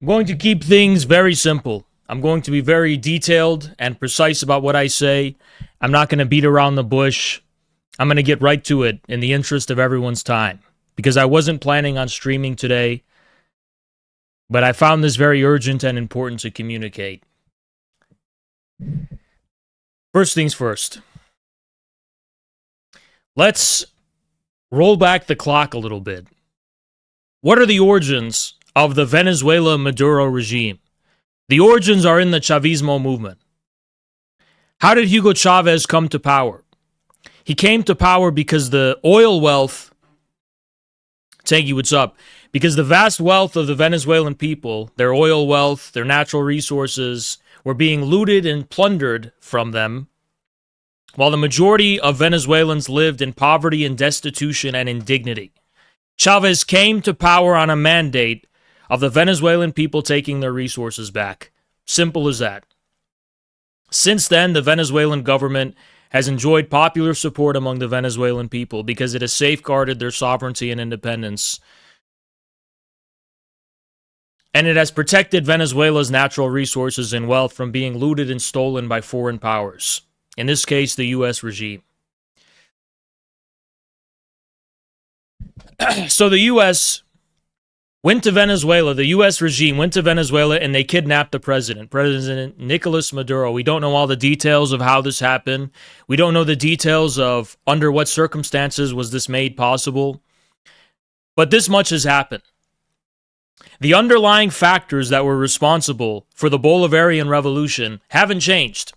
I'm going to keep things very simple. I'm going to be very detailed and precise about what I say. I'm not going to beat around the bush. I'm going to get right to it in the interest of everyone's time, because I wasn't planning on streaming today, but I found this very urgent and important to communicate. First things first. Let's roll back the clock a little bit. What are the origins of the Venezuela Maduro regime? The origins are in the Chavismo movement. How did Hugo Chavez come to power? He came to power because the oil wealth, Tangy, what's up? Because the vast wealth of the Venezuelan people, their oil wealth, their natural resources, were being looted and plundered from them, while the majority of Venezuelans lived in poverty and destitution and indignity. Chavez came to power on a mandate of the Venezuelan people taking their resources back. Simple as that. Since then, the Venezuelan government has enjoyed popular support among the Venezuelan people because it has safeguarded their sovereignty and independence. And it has protected Venezuela's natural resources and wealth from being looted and stolen by foreign powers. In this case, the U.S. regime. So the U.S. went to Venezuela, the U.S. regime went to Venezuela, and they kidnapped the president, President Nicolas Maduro. We don't know all the details of how this happened. We don't know the details of under what circumstances was this made possible. But this much has happened. The underlying factors that were responsible for the Bolivarian Revolution haven't changed.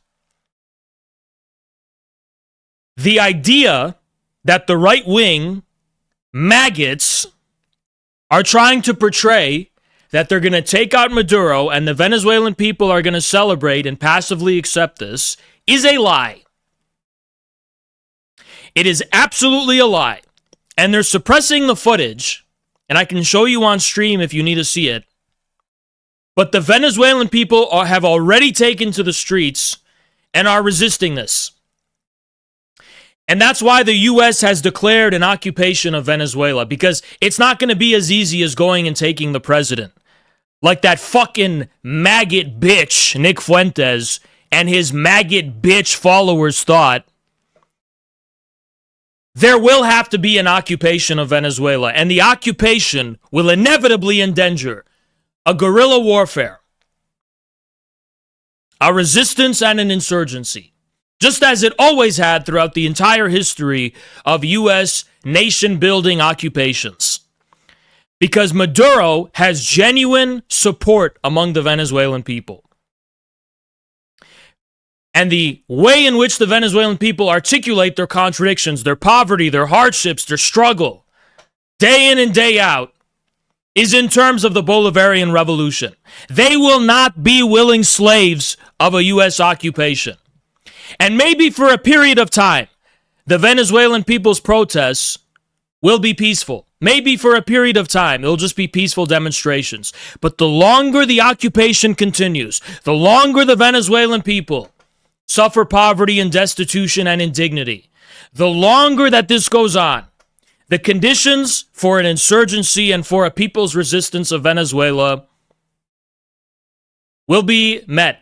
The idea that the right wing maggots are trying to portray that they're going to take out Maduro and the Venezuelan people are going to celebrate and passively accept this is a lie. It is absolutely a lie. And they're suppressing the footage, and I can show you on stream if you need to see it. But the Venezuelan people have already taken to the streets and are resisting this. And that's why the U.S. has declared an occupation of Venezuela, because it's not going to be as easy as going and taking the president. Like that fucking maggot bitch, Nick Fuentes, and his maggot bitch followers thought. There will have to be an occupation of Venezuela, and the occupation will inevitably endanger a guerrilla warfare, a resistance, and an insurgency. Just as it always had throughout the entire history of U.S. nation-building occupations. Because Maduro has genuine support among the Venezuelan people. And the way in which the Venezuelan people articulate their contradictions, their poverty, their hardships, their struggle, day in and day out, is in terms of the Bolivarian Revolution. They will not be willing slaves of a U.S. occupation. And maybe for a period of time, the Venezuelan people's protests will be peaceful. Maybe for a period of time, it'll just be peaceful demonstrations. But the longer the occupation continues, the longer the Venezuelan people suffer poverty and destitution and indignity, the longer that this goes on, the conditions for an insurgency and for a people's resistance of Venezuela will be met.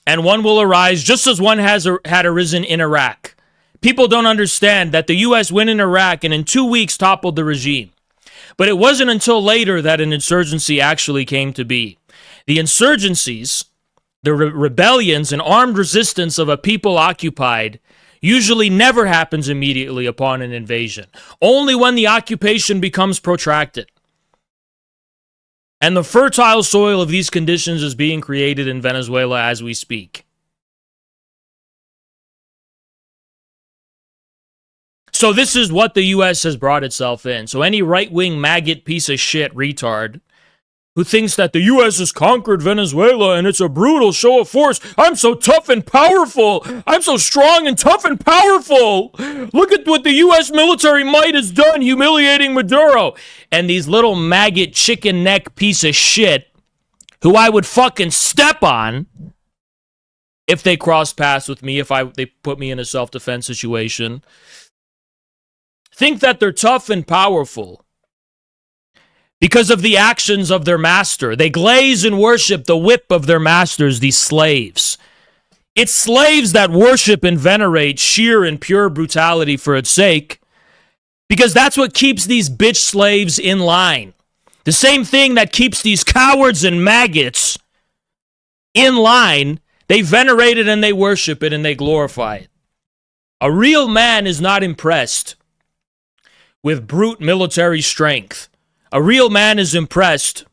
And one will arise just as one had arisen in Iraq. People don't understand that the U.S. went in Iraq and in 2 weeks toppled the regime. But it wasn't until later that an insurgency actually came to be. The insurgencies, the rebellions and armed resistance of a people occupied usually never happens immediately upon an invasion. Only when the occupation becomes protracted. And the fertile soil of these conditions is being created in Venezuela as we speak. So this is what the U.S. has brought itself in. So any right-wing maggot piece of shit retard who thinks that the U.S. has conquered Venezuela and it's a brutal show of force. I'm so tough and powerful. I'm so strong and tough and powerful. Look at what the U.S. military might has done, humiliating Maduro. And these little maggot chicken neck piece of shit who I would fucking step on if they crossed paths with me, if they put me in a self-defense situation, think that they're tough and powerful because of the actions of their master. They glaze and worship the whip of their masters, these slaves. It's slaves that worship and venerate sheer and pure brutality for its sake, because that's what keeps these bitch slaves in line. The same thing that keeps these cowards and maggots in line. They venerate it and they worship it and they glorify it. A real man is not impressed with brute military strength. A real man is impressed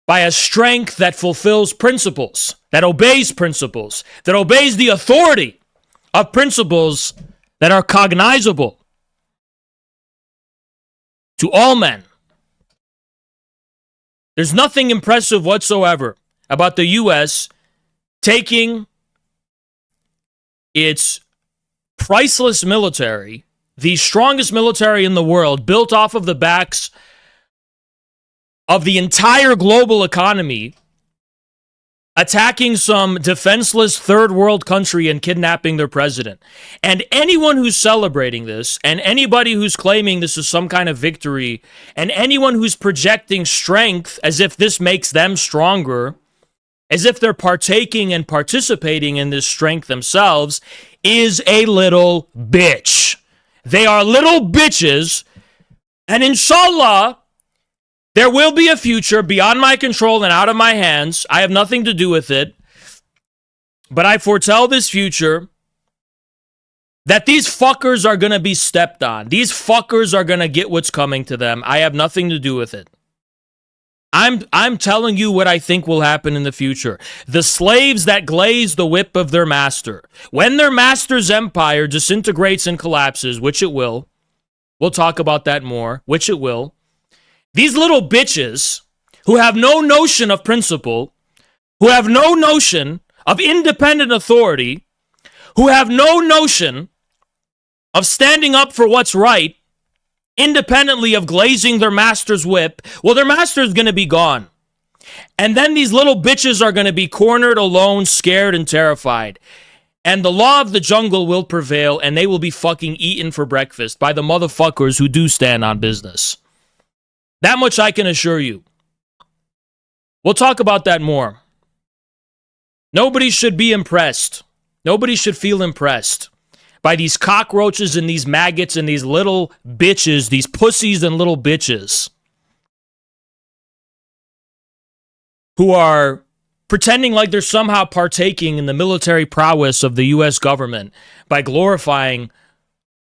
by a strength that fulfills principles, that obeys the authority of principles that are cognizable to all men. There's nothing impressive whatsoever about the U.S. taking its priceless military, the strongest military in the world, built off of the backs of the entire global economy, attacking some defenseless third world country and kidnapping their president. And anyone who's celebrating this, and anybody who's claiming this is some kind of victory, and anyone who's projecting strength as if this makes them stronger, as if they're partaking and participating in this strength themselves, is a little bitch. They are little bitches, and inshallah, there will be a future beyond my control and out of my hands. I have nothing to do with it. But I foretell this future that these fuckers are going to be stepped on. These fuckers are going to get what's coming to them. I have nothing to do with it. I'm telling you what I think will happen in the future. The slaves that glaze the whip of their master, when their master's empire disintegrates and collapses, which it will, we'll talk about that more, which it will, these little bitches who have no notion of principle, who have no notion of independent authority, who have no notion of standing up for what's right, independently of glazing their master's whip, well, their master is going to be gone. And then these little bitches are going to be cornered, alone, scared, and terrified. And the law of the jungle will prevail, and they will be fucking eaten for breakfast by the motherfuckers who do stand on business. That much I can assure you. We'll talk about that more. Nobody should be impressed. Nobody should feel impressed by these cockroaches and these maggots and these little bitches, these pussies and little bitches who are pretending like they're somehow partaking in the military prowess of the U.S. government by glorifying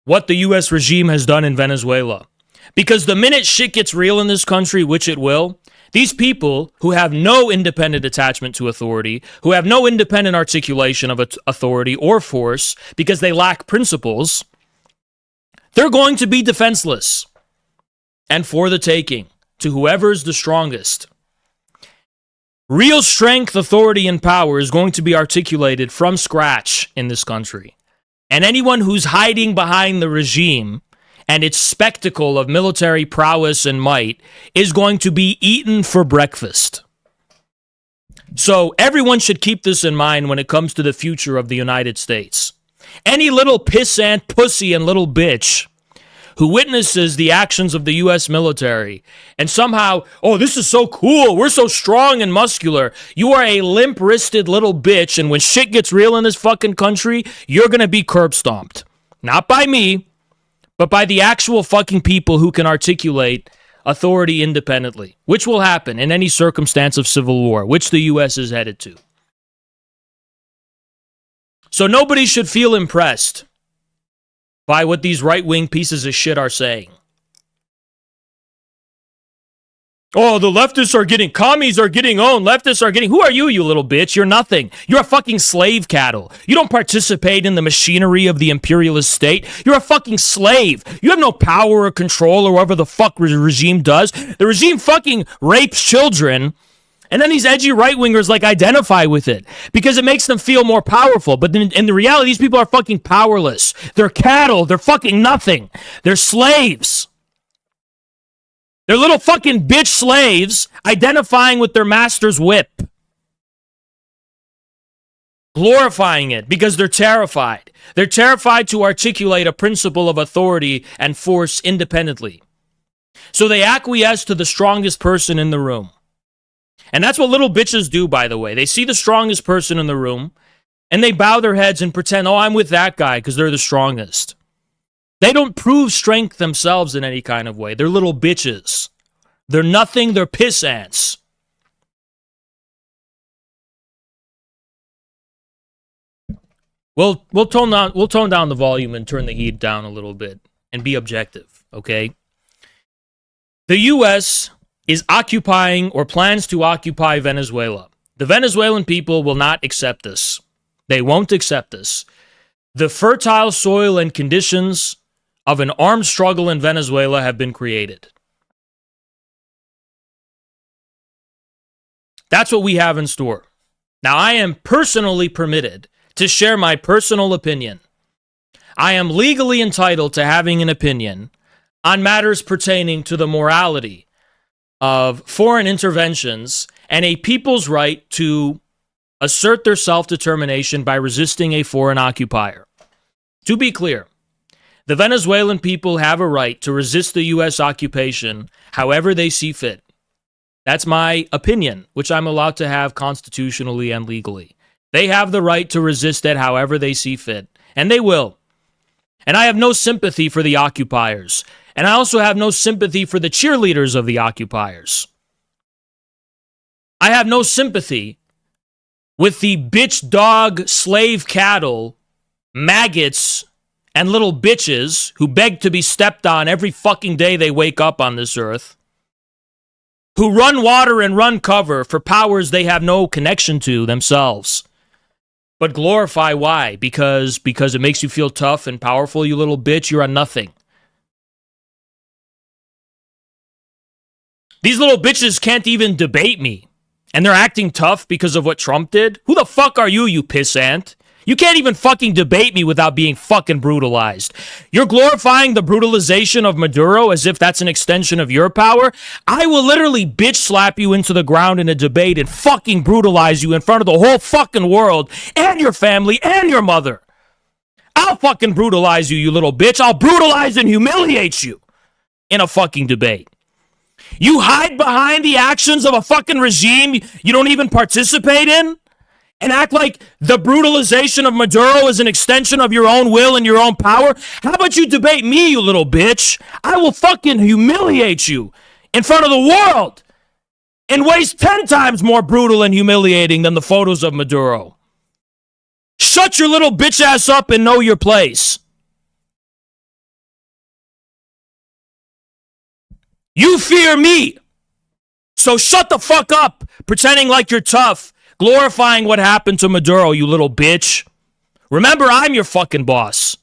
what the U.S. regime has done in Venezuela. Because the minute shit gets real in this country, which it will, these people who have no independent attachment to authority, who have no independent articulation of authority or force because they lack principles, they're going to be defenseless and for the taking to whoever's the strongest. Real strength, authority, and power is going to be articulated from scratch in this country. And anyone who's hiding behind the regime and its spectacle of military prowess and might is going to be eaten for breakfast. So everyone should keep this in mind when it comes to the future of the United States. Any little pissant, pussy, and little bitch who witnesses the actions of the U.S. military and somehow, oh, this is so cool, we're so strong and muscular. You are a limp-wristed little bitch, and when shit gets real in this fucking country, you're going to be curb stomped. Not by me, but by the actual fucking people who can articulate authority independently, which will happen in any circumstance of civil war, which the U.S. is headed to. So nobody should feel impressed by what these right-wing pieces of shit are saying. Oh, the leftists are getting, commies are getting owned, leftists are getting, who are you, you little bitch? You're nothing. You're a fucking slave cattle. You don't participate in the machinery of the imperialist state. You're a fucking slave. You have no power or control or whatever the fuck regime does. The regime fucking rapes children, and then these edgy right-wingers like identify with it because it makes them feel more powerful. But in the reality, these people are fucking powerless. They're cattle. They're fucking nothing. They're slaves. They're little fucking bitch slaves identifying with their master's whip. Glorifying it because they're terrified. They're terrified to articulate a principle of authority and force independently. So they acquiesce to the strongest person in the room. And that's what little bitches do, by the way. They see the strongest person in the room, and they bow their heads and pretend, oh, I'm with that guy because they're the strongest. They don't prove strength themselves in any kind of way. They're little bitches. They're nothing. They're piss ants. We'll tone down the volume and turn the heat down a little bit and be objective, okay? The U.S. is occupying or plans to occupy Venezuela. The Venezuelan people will not accept this. They won't accept this. The fertile soil and conditions of an armed struggle in Venezuela have been created. That's what we have in store. Now, I am personally permitted to share my personal opinion. I am legally entitled to having an opinion on matters pertaining to the morality of foreign interventions and a people's right to assert their self-determination by resisting a foreign occupier. To be clear, the Venezuelan people have a right to resist the U.S. occupation however they see fit. That's my opinion, which I'm allowed to have constitutionally and legally. They have the right to resist it however they see fit, and they will. And I have no sympathy for the occupiers, and I also have no sympathy for the cheerleaders of the occupiers. I have no sympathy with the bitch dog slave cattle, maggots, and little bitches who beg to be stepped on every fucking day they wake up on this earth, who run water and run cover for powers they have no connection to themselves. But glorify why? Because it makes you feel tough and powerful, you little bitch. You're a nothing. These little bitches can't even debate me. And they're acting tough because of what Trump did? Who the fuck are you, you pissant? You can't even fucking debate me without being fucking brutalized. You're glorifying the brutalization of Maduro as if that's an extension of your power. I will literally bitch slap you into the ground in a debate and fucking brutalize you in front of the whole fucking world and your family and your mother. I'll fucking brutalize you, you little bitch. I'll brutalize and humiliate you in a fucking debate. You hide behind the actions of a fucking regime you don't even participate in? And act like the brutalization of Maduro is an extension of your own will and your own power? How about you debate me, you little bitch? I will fucking humiliate you in front of the world in ways 10 times more brutal and humiliating than the photos of Maduro. Shut your little bitch ass up and know your place. You fear me. So shut the fuck up, pretending like you're tough, glorifying what happened to Maduro, you little bitch. Remember, I'm your fucking boss.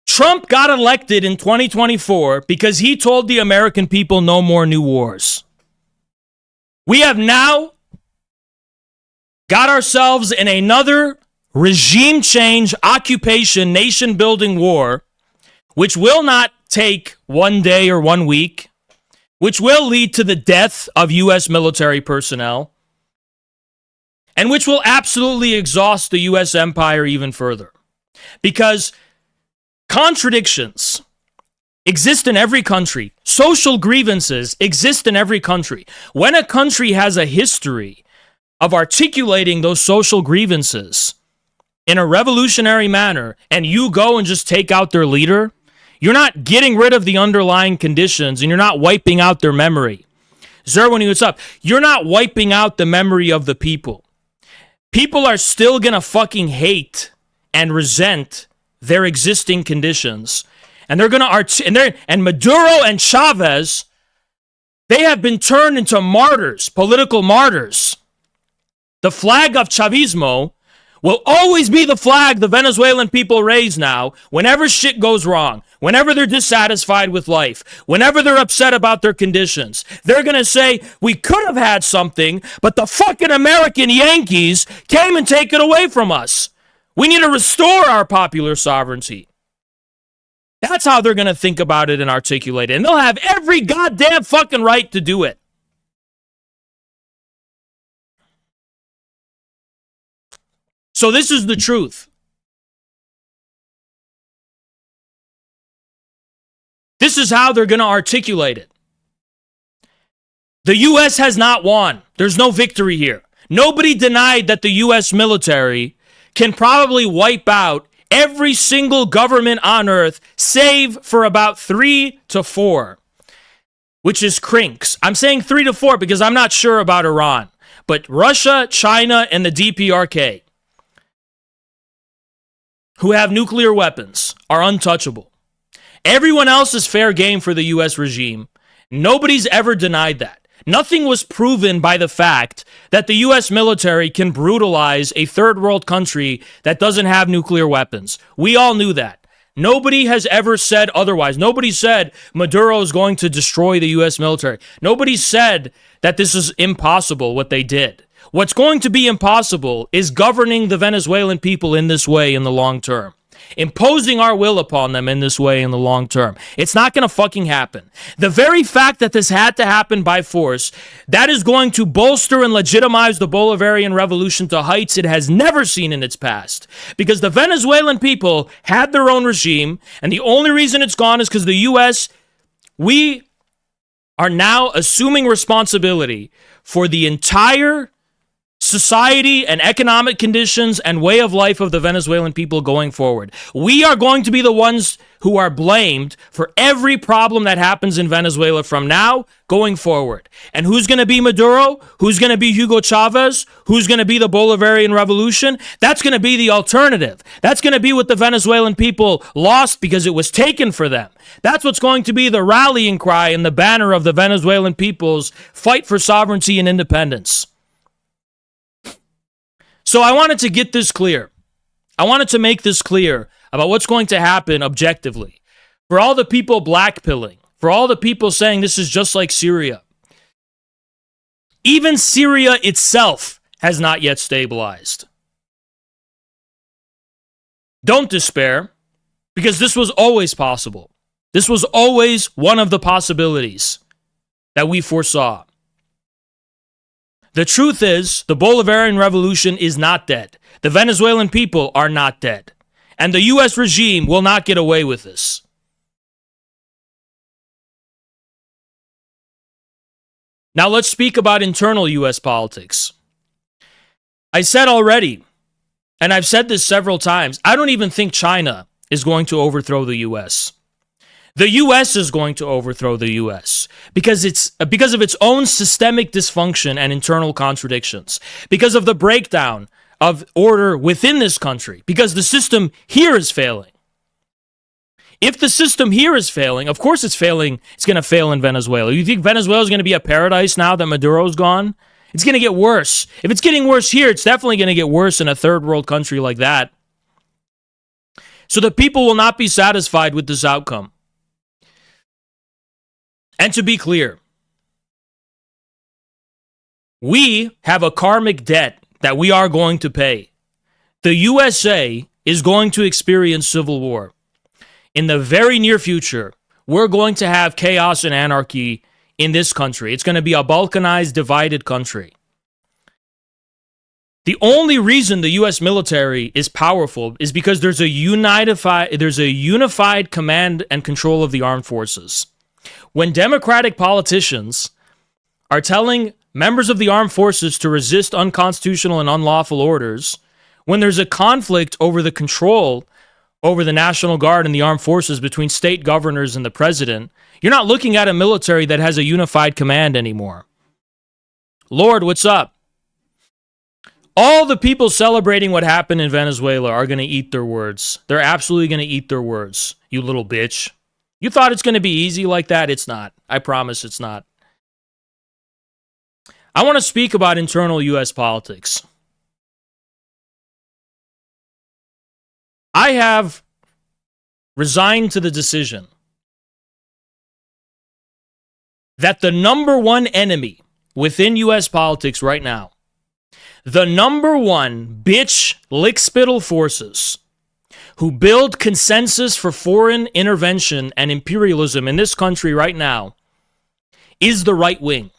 Trump got elected in 2024 because he told the American people no more new wars. We have now got ourselves in another regime change, occupation, nation building war, which will not take 1 day or 1 week, which will lead to the death of U.S. military personnel, and which will absolutely exhaust the U.S. empire even further. Because contradictions exist in every country. Social grievances exist in every country. When a country has a history of articulating those social grievances in a revolutionary manner, and you go and just take out their leader, you're not getting rid of the underlying conditions, and you're not wiping out their memory. Zerwini, what's up? You're not wiping out the memory of the people. People are still gonna fucking hate and resent their existing conditions, and they're gonna and Maduro and Chavez, they have been turned into martyrs, political martyrs. The flag of Chavismo will always be the flag the Venezuelan people raise now whenever shit goes wrong, whenever they're dissatisfied with life, whenever they're upset about their conditions. They're going to say, we could have had something, but the fucking American Yankees came and take it away from us. We need to restore our popular sovereignty. That's how they're going to think about it and articulate it. And they'll have every goddamn fucking right to do it. So this is the truth. This is how they're going to articulate it. The U.S. has not won. There's no victory here. Nobody denied that the U.S. military can probably wipe out every single government on earth, save for about 3 to 4, which is crinks. I'm saying 3 to 4 because I'm not sure about Iran. But Russia, China, and the DPRK, who have nuclear weapons, are untouchable. Everyone else is fair game for the U.S. regime. Nobody's ever denied that. Nothing was proven by the fact that the U.S. military can brutalize a third world country that doesn't have nuclear weapons. We all knew that. Nobody has ever said otherwise. Nobody said Maduro is going to destroy the U.S. military. Nobody said that this is impossible, what they did. What's going to be impossible is governing the Venezuelan people in this way in the long term. Imposing our will upon them in this way in the long term. It's not going to fucking happen. The very fact that this had to happen by force, that is going to bolster and legitimize the Bolivarian revolution to heights it has never seen in its past. Because the Venezuelan people had their own regime, and the only reason it's gone is because the U.S., we are now assuming responsibility for the entire society and economic conditions and way of life of the Venezuelan people going forward. We are going to be the ones who are blamed for every problem that happens in Venezuela from now going forward. And who's going to be Maduro? Who's going to be Hugo Chavez? Who's going to be the Bolivarian Revolution? That's going to be the alternative. That's going to be what the Venezuelan people lost because it was taken for them. That's what's going to be the rallying cry and the banner of the Venezuelan people's fight for sovereignty and independence. So I wanted to get this clear. I wanted to make this clear about what's going to happen objectively. For all the people blackpilling, for all the people saying this is just like Syria, even Syria itself has not yet stabilized. Don't despair, because this was always possible. This was always one of the possibilities that we foresaw. The truth is, the Bolivarian Revolution is not dead. The Venezuelan people are not dead. And the U.S. regime will not get away with this. Now let's speak about internal U.S. politics. I said already, and I've said this several times, I don't even think China is going to overthrow the U.S. The U.S. is going to overthrow the U.S. because of its own systemic dysfunction and internal contradictions, because of the breakdown of order within this country, because the system here is failing. If the system here is failing, of course it's failing. It's going to fail in Venezuela. You think Venezuela is going to be a paradise now that Maduro's gone? It's going to get worse. If it's getting worse here, it's definitely going to get worse in a third world country like that. So the people will not be satisfied with this outcome. And to be clear, we have a karmic debt that we are going to pay. The USA is going to experience civil war. In the very near future, we're going to have chaos and anarchy in this country. It's going to be a balkanized, divided country. The only reason the U.S. military is powerful is because there's a unified command and control of the armed forces. When Democratic politicians are telling members of the armed forces to resist unconstitutional and unlawful orders, when there's a conflict over the control over the National Guard and the armed forces between state governors and the president, you're not looking at a military that has a unified command anymore. Lord, what's up? All the people celebrating what happened in Venezuela are going to eat their words. They're absolutely going to eat their words, you little bitch. You thought it's going to be easy like that? It's not. I promise it's not. I want to speak about internal U.S. politics. I have resigned to the decision that the number one enemy within U.S. politics right now, the number one bitch lickspittle forces who build consensus for foreign intervention and imperialism in this country right now is the right wing.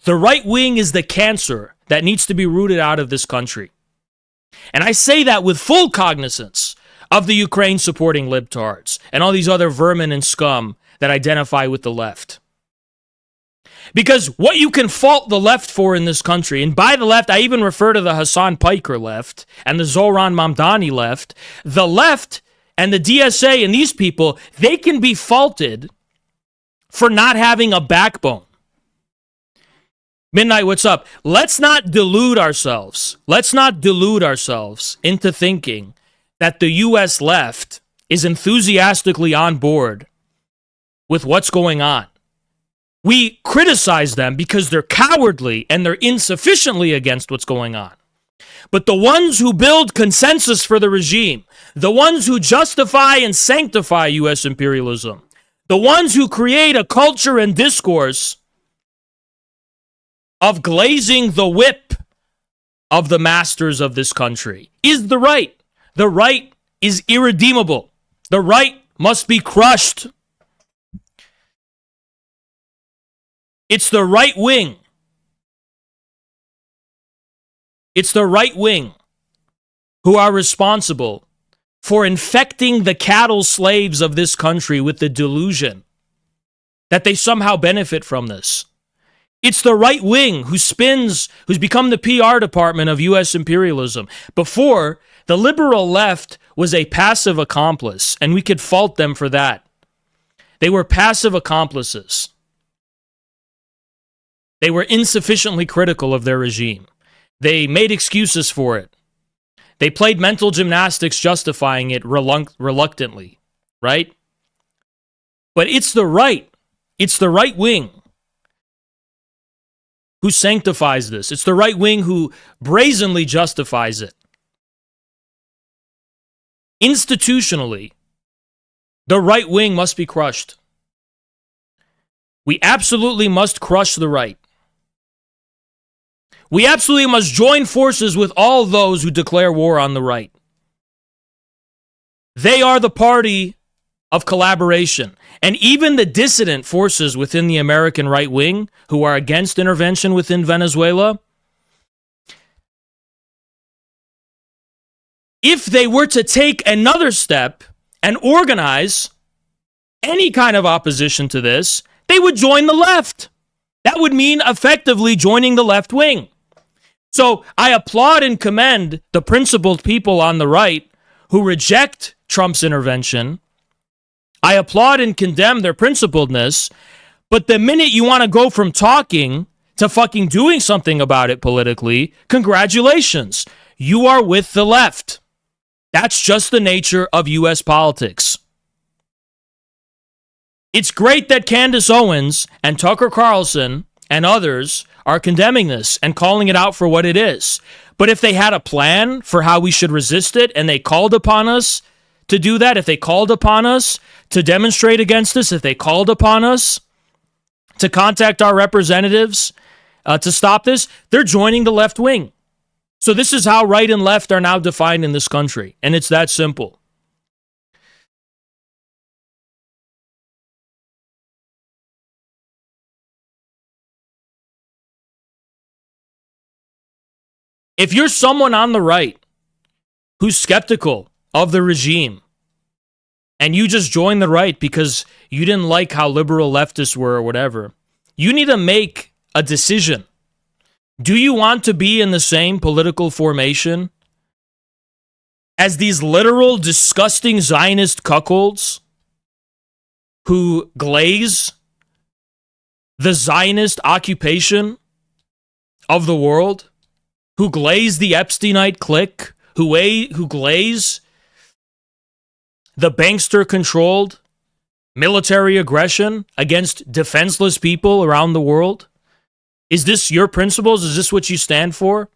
The right wing is the cancer that needs to be rooted out of this country. And I say that with full cognizance of the Ukraine supporting libtards and all these other vermin and scum that identify with the left. Because what you can fault the left for in this country, and by the left, I even refer to the Hassan Piker left and the Zoran Mamdani left, the left and the DSA and these people, they can be faulted for not having a backbone. Midnight, what's up? Let's not delude ourselves. Let's not delude ourselves into thinking that the U.S. left is enthusiastically on board with what's going on. We criticize them because they're cowardly and they're insufficiently against what's going on. But the ones who build consensus for the regime, the ones who justify and sanctify U.S. imperialism, the ones who create a culture and discourse of glazing the whip of the masters of this country is the right. The right is irredeemable. The right must be crushed. It's the right wing. It's the right wing who are responsible for infecting the cattle slaves of this country with the delusion that they somehow benefit from this. It's the right wing who's become the PR department of U.S. imperialism. Before, the liberal left was a passive accomplice, and we could fault them for that. They were passive accomplices. They were insufficiently critical of their regime. They made excuses for it. They played mental gymnastics justifying it reluctantly, right? But it's the right wing who sanctifies this. It's the right wing who brazenly justifies it. Institutionally, the right wing must be crushed. We absolutely must crush the right. We absolutely must join forces with all those who declare war on the right. They are the party of collaboration. And even the dissident forces within the American right wing who are against intervention within Venezuela, if they were to take another step and organize any kind of opposition to this, they would join the left. That would mean effectively joining the left wing. So I applaud and commend the principled people on the right who reject Trump's intervention. I applaud and condemn their principledness. But the minute you want to go from talking to fucking doing something about it politically, congratulations. You are with the left. That's just the nature of U.S. politics. It's great that Candace Owens and Tucker Carlson and others are condemning this and calling it out for what it is. But if they had a plan for how we should resist it and they called upon us to do that, if they called upon us to demonstrate against this, if they called upon us to contact our representatives to stop this, they're joining the left wing. So this is how right and left are now defined in this country. And it's that simple. If you're someone on the right who's skeptical of the regime and you just joined the right because you didn't like how liberal leftists were or whatever, you need to make a decision. Do you want to be in the same political formation as these literal, disgusting Zionist cuckolds who glaze the Zionist occupation of the world? Who glaze the Epsteinite clique, who glaze the bankster-controlled military aggression against defenseless people around the world? Is this your principles? Is this what you stand for?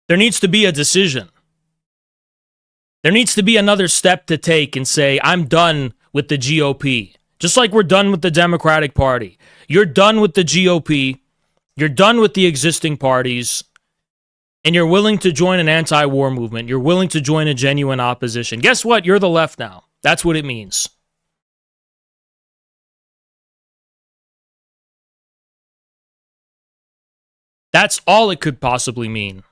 There needs to be a decision. There needs to be another step to take and say, I'm done with the GOP. Just like we're done with the Democratic Party. You're done with the GOP. You're done with the existing parties. And you're willing to join an anti-war movement. You're willing to join a genuine opposition. Guess what? You're the left now. That's what it means. That's all it could possibly mean.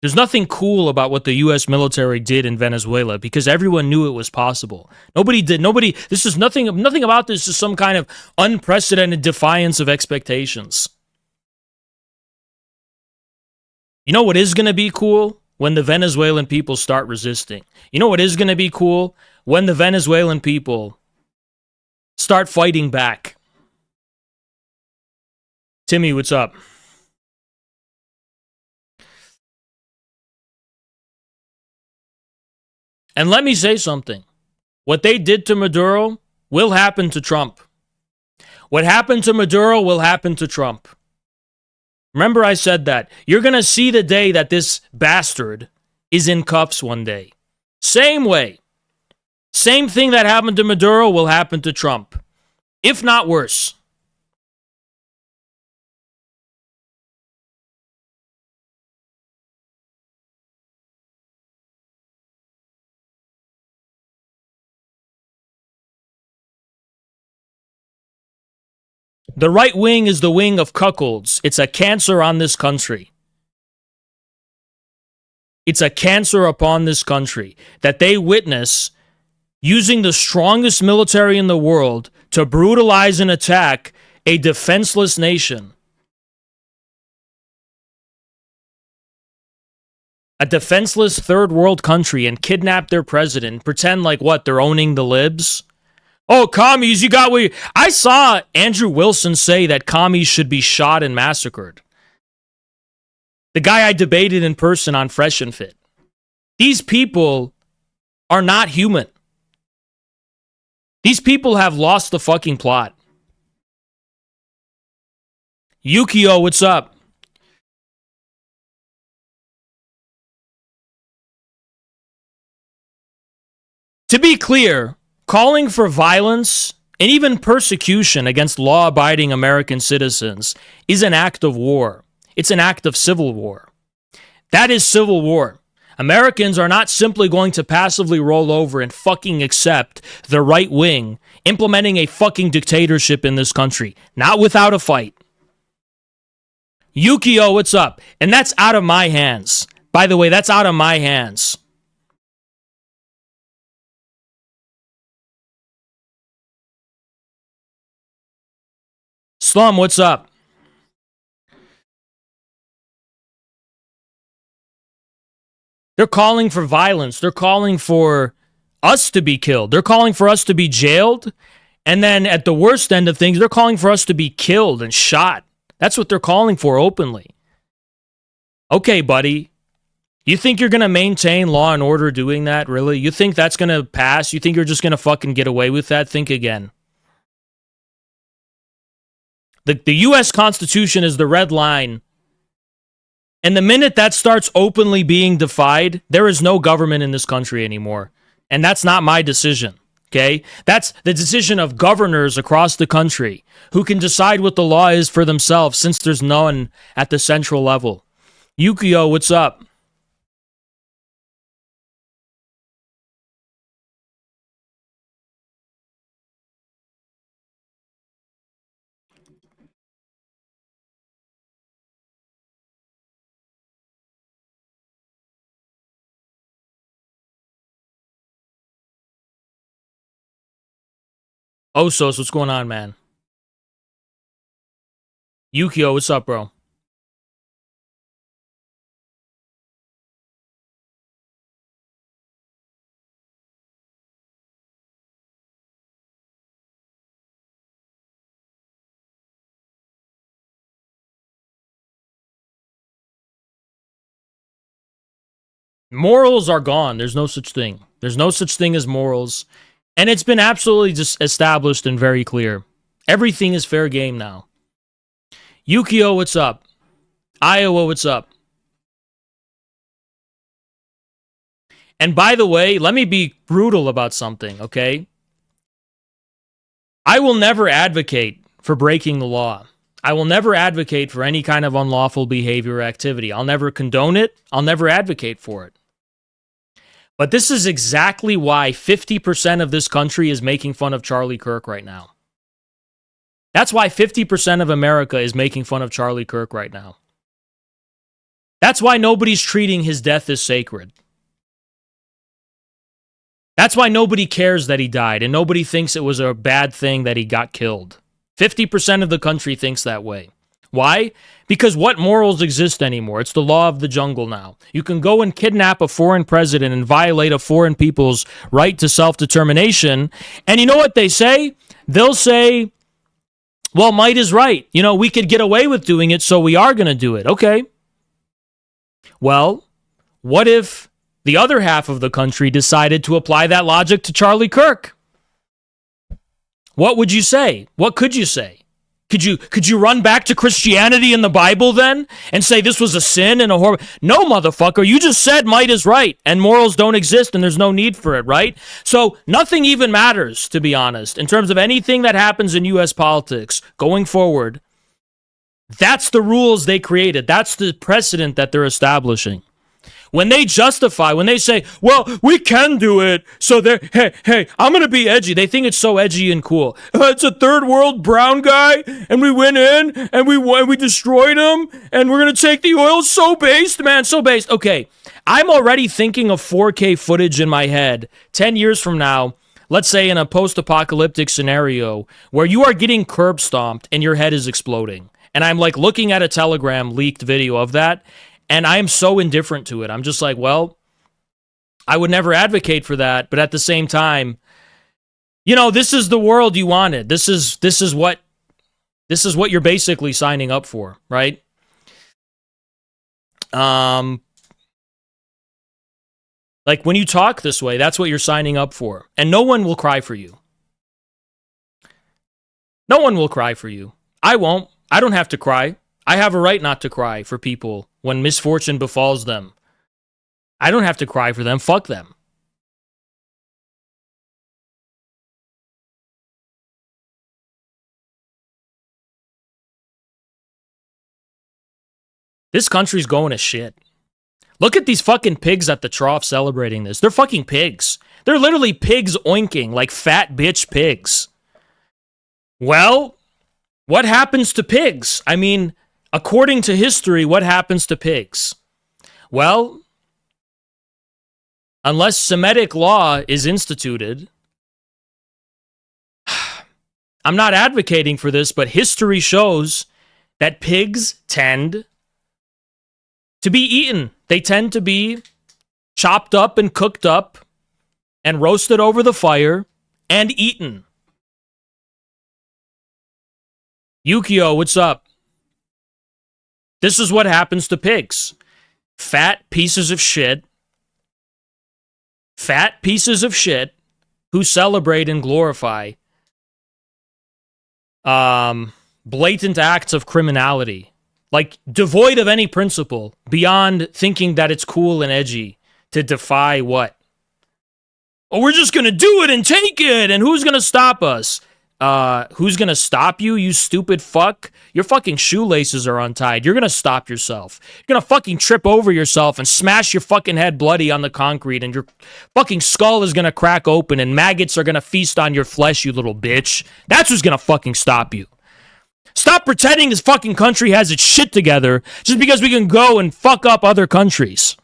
There's nothing cool about what the U.S. military did in Venezuela because everyone knew it was possible. This is nothing about this is some kind of unprecedented defiance of expectations. You know what is going to be cool? When the Venezuelan people start resisting. You know what is going to be cool? When the Venezuelan people start fighting back. Timmy, what's up? And let me say something. What they did to Maduro will happen to Trump. What happened to Maduro will happen to Trump. Remember I said that. You're going to see the day that this bastard is in cuffs one day. Same way. Same thing that happened to Maduro will happen to Trump. If not worse. The right wing is the wing of cuckolds. It's a cancer on this country. It's a cancer upon this country that they witness using the strongest military in the world to brutalize and attack a defenseless nation. A defenseless third world country and kidnap their president. Pretend like what? They're owning the libs? Oh, commies, you got what you... I saw Andrew Wilson say that commies should be shot and massacred. The guy I debated in person on Fresh and Fit. These people are not human. These people have lost the fucking plot. Yukio, what's up? To be clear, calling for violence and even persecution against law-abiding American citizens is an act of war. It's an act of civil war. That is civil war. Americans are not simply going to passively roll over and fucking accept the right wing implementing a fucking dictatorship in this country. Not without a fight. Yukio, what's up? And that's out of my hands. By the way, that's out of my hands. Slum, what's up? They're calling for violence. They're calling for us to be killed. They're calling for us to be jailed. And then at the worst end of things, they're calling for us to be killed and shot. That's what they're calling for openly. Okay, buddy. You think you're going to maintain law and order doing that, really? You think that's going to pass? You think you're just going to fucking get away with that? Think again. The U.S. Constitution is the red line. And the minute that starts openly being defied, there is no government in this country anymore. And that's not my decision, okay? That's the decision of governors across the country who can decide what the law is for themselves since there's none at the central level. Yukio, what's up? Osos, what's going on, man? Yukio, what's up, bro? Morals are gone. There's no such thing. There's no such thing as morals. And it's been absolutely just established and very clear. Everything is fair game now. Yukio, what's up? Iowa, what's up? And by the way, let me be brutal about something, okay? I will never advocate for breaking the law. I will never advocate for any kind of unlawful behavior or activity. I'll never condone it. I'll never advocate for it. But this is exactly why 50% of this country is making fun of Charlie Kirk right now. That's why 50% of America is making fun of Charlie Kirk right now. That's why nobody's treating his death as sacred. That's why nobody cares that he died, and nobody thinks it was a bad thing that he got killed. 50% of the country thinks that way. Why? Because what morals exist anymore? It's the law of the jungle now. You can go and kidnap a foreign president and violate a foreign people's right to self-determination, and you know what they say? They'll say, well, might is right. You know, we could get away with doing it, so we are going to do it. Okay. Well, what if the other half of the country decided to apply that logic to Charlie Kirk? What would you say? What could you say? Could you run back to Christianity and the Bible then and say this was a sin and a horrible? No, motherfucker. You just said might is right and morals don't exist and there's no need for it, right? So nothing even matters, to be honest, in terms of anything that happens in U.S. politics going forward. That's the rules they created. That's the precedent that they're establishing. When they justify, when they say, well, we can do it, so they're, hey, I'm going to be edgy. They think it's so edgy and cool. It's a third world brown guy, and we went in, and we destroyed him, and we're going to take the oil. So based, man, so based. Okay, I'm already thinking of 4K footage in my head 10 years from now, let's say in a post-apocalyptic scenario, where you are getting curb stomped and your head is exploding. And I'm like looking at a Telegram leaked video of that, and I am so indifferent to it. I'm just like, well, I would never advocate for that, but at the same time, you know, this is the world you wanted. This is what you're basically signing up for, right? Like when you talk this way, that's what you're signing up for. And no one will cry for you. No one will cry for you. I won't. I don't have to cry. I have a right not to cry for people when misfortune befalls them. I don't have to cry for them. Fuck them. This country's going to shit. Look at these fucking pigs at the trough celebrating this. They're fucking pigs. They're literally pigs oinking like fat bitch pigs. Well, what happens to pigs? I mean, according to history, what happens to pigs? Well, unless Semitic law is instituted, I'm not advocating for this, but history shows that pigs tend to be eaten. They tend to be chopped up and cooked up and roasted over the fire and eaten. Yukio, what's up? This is what happens to pigs. Fat pieces of shit. Fat pieces of shit who celebrate and glorify blatant acts of criminality. Like, devoid of any principle beyond thinking that it's cool and edgy to defy what? Oh, we're just going to do it and take it, and who's going to stop us? Who's going to stop you, you stupid fuck? Your fucking shoelaces are untied. You're going to stop yourself. You're going to fucking trip over yourself and smash your fucking head bloody on the concrete, and your fucking skull is going to crack open, and maggots are going to feast on your flesh, you little bitch. That's who's going to fucking stop you. Stop pretending this fucking country has its shit together just because we can go and fuck up other countries.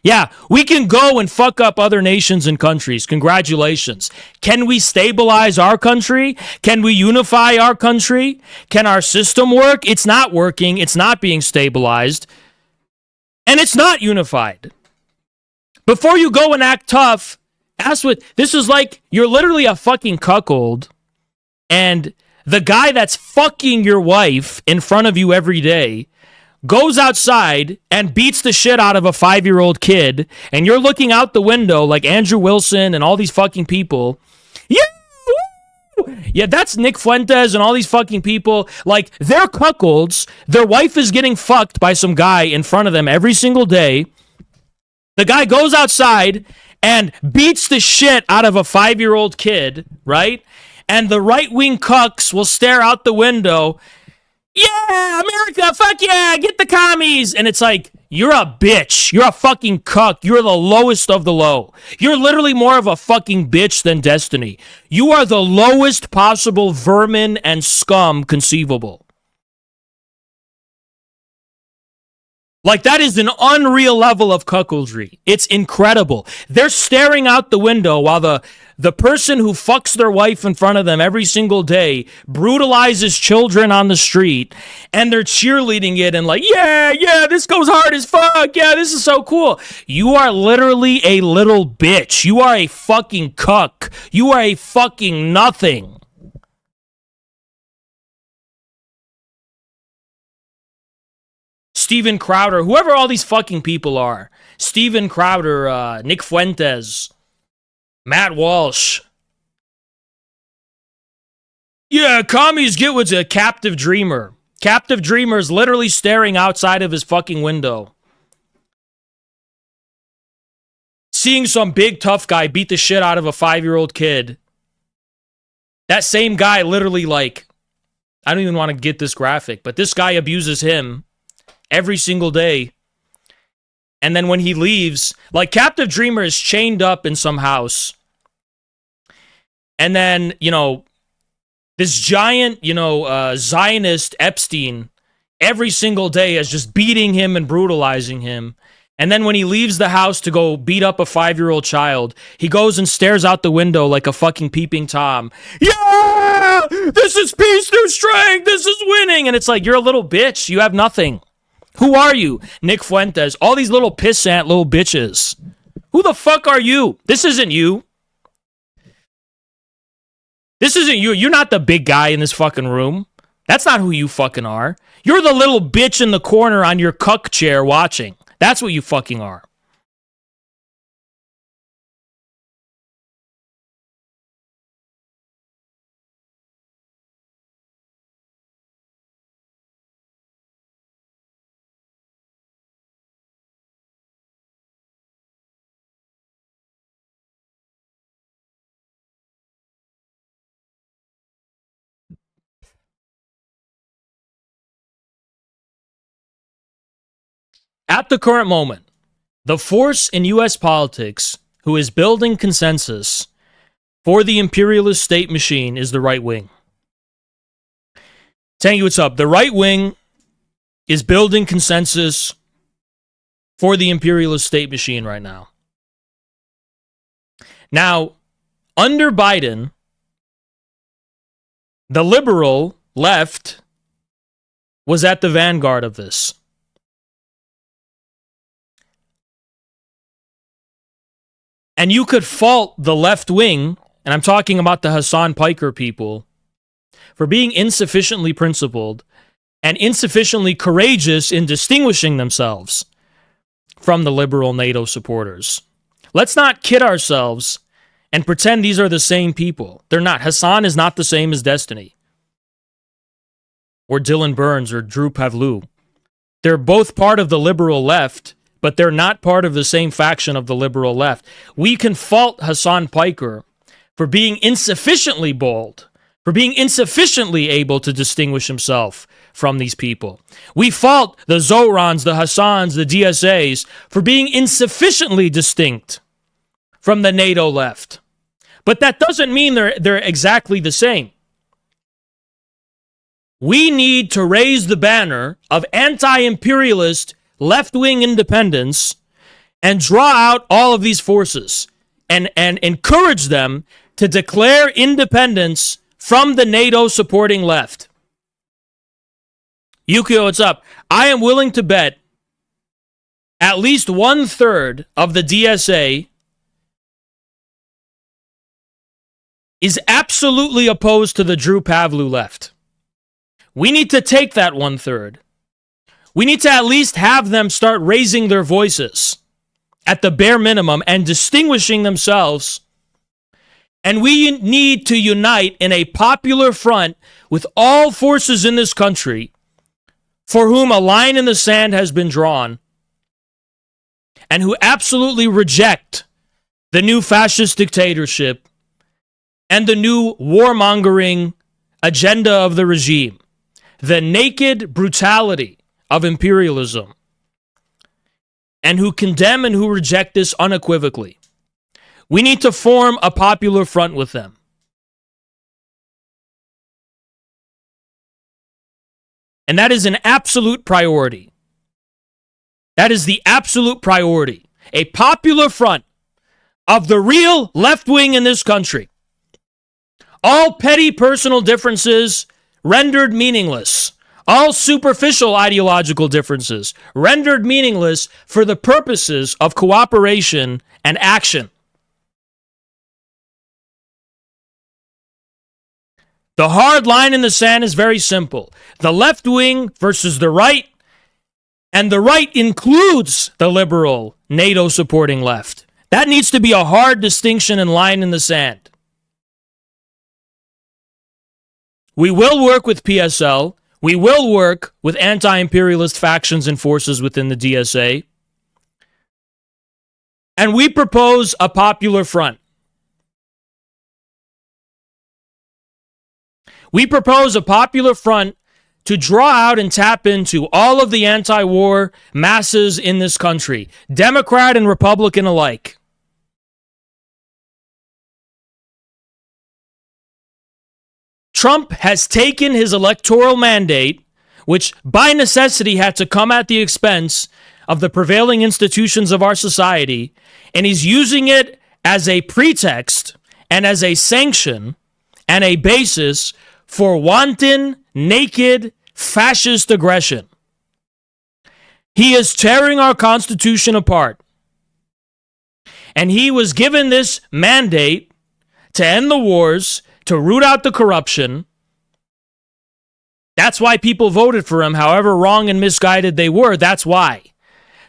Yeah, we can go and fuck up other nations and countries. Congratulations. Can we stabilize our country? Can we unify our country? Can our system work? It's not working. It's not being stabilized. And it's not unified. Before you go and act tough, ask what... This is like, you're literally a fucking cuckold, and the guy that's fucking your wife in front of you every day goes outside and beats the shit out of a 5-year-old kid, and you're looking out the window like Andrew Wilson and all these fucking people. Yeah, Yeah, that's Nick Fuentes and all these fucking people. Like, they're cuckolds. Their wife is getting fucked by some guy in front of them every single day. The guy goes outside and beats the shit out of a 5-year-old kid, right? And the right-wing cucks will stare out the window. Yeah, America, fuck yeah, get the commies. And it's like, you're a bitch. You're a fucking cuck. You're the lowest of the low. You're literally more of a fucking bitch than Destiny. You are the lowest possible vermin and scum conceivable. Like, that is an unreal level of cuckoldry. It's incredible. They're staring out the window while the person who fucks their wife in front of them every single day brutalizes children on the street, and they're cheerleading it and like, yeah, this goes hard as fuck. Yeah, this is so cool. You are literally a little bitch. You are a fucking cuck. You are a fucking nothing. Steven Crowder, whoever all these fucking people are. Steven Crowder, Nick Fuentes, Matt Walsh. Yeah, commies get what's a captive dreamer. Captive dreamer is literally staring outside of his fucking window, seeing some big tough guy beat the shit out of a 5-year-old kid. That same guy literally, like, I don't even want to get this graphic, but this guy abuses him every single day. And then when he leaves, like, captive dreamer is chained up in some house. And then, you know, this giant, you know, Zionist Epstein every single day is just beating him and brutalizing him. And then when he leaves the house to go beat up a 5-year-old child, he goes and stares out the window like a fucking peeping Tom. Yeah! This is peace through strength! This is winning! And it's like, you're a little bitch. You have nothing. Who are you? Nick Fuentes. All these little pissant little bitches. Who the fuck are you? This isn't you. This isn't you. You're not the big guy in this fucking room. That's not who you fucking are. You're the little bitch in the corner on your cuck chair watching. That's what you fucking are. At the current moment, the force in U.S. politics who is building consensus for the imperialist state machine is the right wing. Telling you what's up. The right wing is building consensus for the imperialist state machine right now. Now, under Biden, the liberal left was at the vanguard of this. And you could fault the left wing, and I'm talking about the Hassan Piker people, for being insufficiently principled and insufficiently courageous in distinguishing themselves from the liberal NATO supporters. Let's not kid ourselves and pretend these are the same people. They're not. Hassan is not the same as Destiny, or Dylan Burns, or Drew Pavlou. They're both part of the liberal left, but they're not part of the same faction of the liberal left. We can fault Hassan Piker for being insufficiently bold, for being insufficiently able to distinguish himself from these people. We fault the Zorans, the Hassans, the DSAs for being insufficiently distinct from the NATO left. But that doesn't mean they're exactly the same. We need to raise the banner of anti-imperialist left-wing independence and draw out all of these forces and encourage them to declare independence from the NATO supporting left. Yukio, what's up? I am willing to bet at least 1/3 of the DSA is absolutely opposed to the Drew Pavlou left. We need to take that 1/3. We need to at least have them start raising their voices at the bare minimum and distinguishing themselves And we need to unite in a popular front with all forces in this country for whom a line in the sand has been drawn and who absolutely reject the new fascist dictatorship and the new warmongering agenda of the regime, the naked brutality of imperialism, and who condemn and who reject this unequivocally. We need to form a popular front with them. And that is an absolute priority. That is the absolute priority. A popular front of the real left wing in this country. All petty personal differences rendered meaningless. All superficial ideological differences rendered meaningless for the purposes of cooperation and action. The hard line in the sand is very simple. The left wing versus the right, and the right includes the liberal, NATO-supporting left. That needs to be a hard distinction and line in the sand. We will work with PSL. We will work with anti-imperialist factions and forces within the DSA. And we propose a popular front. We propose a popular front to draw out and tap into all of the anti-war masses in this country, Democrat and Republican alike. Trump has taken his electoral mandate, which by necessity had to come at the expense of the prevailing institutions of our society, and he's using it as a pretext and as a sanction and a basis for wanton, naked, fascist aggression. He is tearing our Constitution apart. And he was given this mandate to end the wars, to root out the corruption. That's why people voted for him, however wrong and misguided they were. That's why.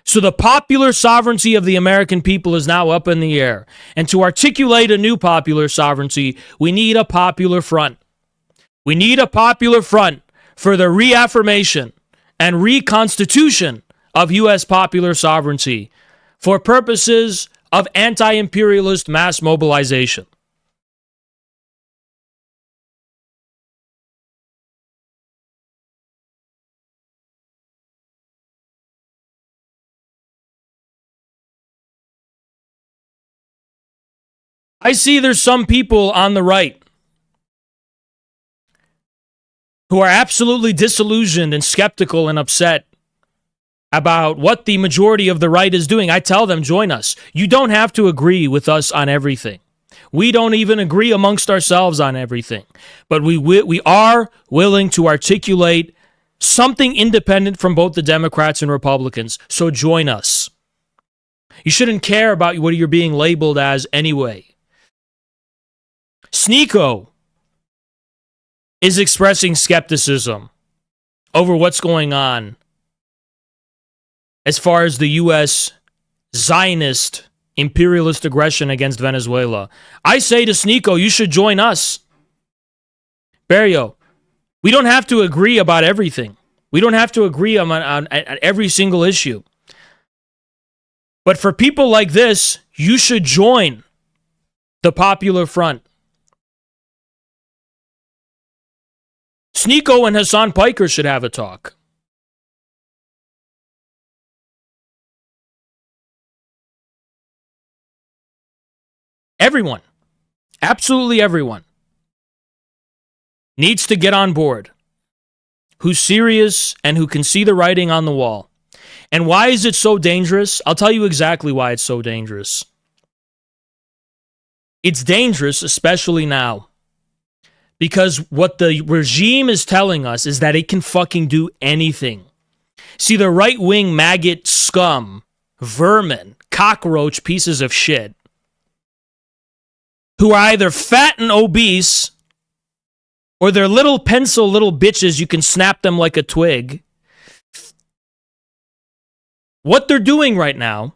So the popular sovereignty of the American people is now up in the air. And to articulate a new popular sovereignty, we need a popular front. We need a popular front for the reaffirmation and reconstitution of U.S. popular sovereignty for purposes of anti-imperialist mass mobilization. I see there's some people on the right who are absolutely disillusioned and skeptical and upset about what the majority of the right is doing. I tell them, join us. You don't have to agree with us on everything. We don't even agree amongst ourselves on everything. But we are willing to articulate something independent from both the Democrats and Republicans. So join us. You shouldn't care about what you're being labeled as anyway. Sneeko is expressing skepticism over what's going on as far as the U.S. Zionist imperialist aggression against Venezuela. I say to Sneeko, you should join us. Barrio, we don't have to agree about everything. We don't have to agree on every single issue. But for people like this, you should join the Popular Front. Sneeko and Hassan Piker should have a talk. Everyone, absolutely everyone, needs to get on board who's serious and who can see the writing on the wall. And why is it so dangerous? I'll tell you exactly why it's so dangerous. It's dangerous, especially now, because what the regime is telling us is that it can fucking do anything. See, the right-wing maggot scum, vermin, cockroach pieces of shit, who are either fat and obese, or they're little pencil little bitches, you can snap them like a twig. What they're doing right now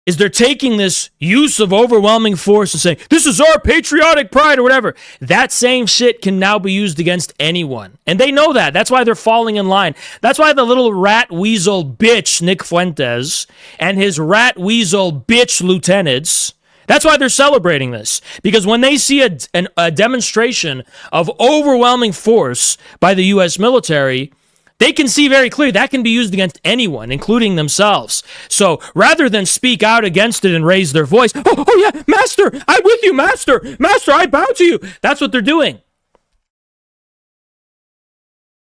is they're taking this use of overwhelming force and saying, this is our patriotic pride or whatever. That same shit can now be used against anyone. And they know that. That's why they're falling in line. That's why the little rat weasel bitch, Nick Fuentes, and his rat weasel bitch lieutenants, that's why they're celebrating this. Because when they see a demonstration of overwhelming force by the U.S. military, they can see very clearly that can be used against anyone, including themselves. So rather than speak out against it and raise their voice, oh yeah, Master, I'm with you, Master. Master, I bow to you. That's what they're doing.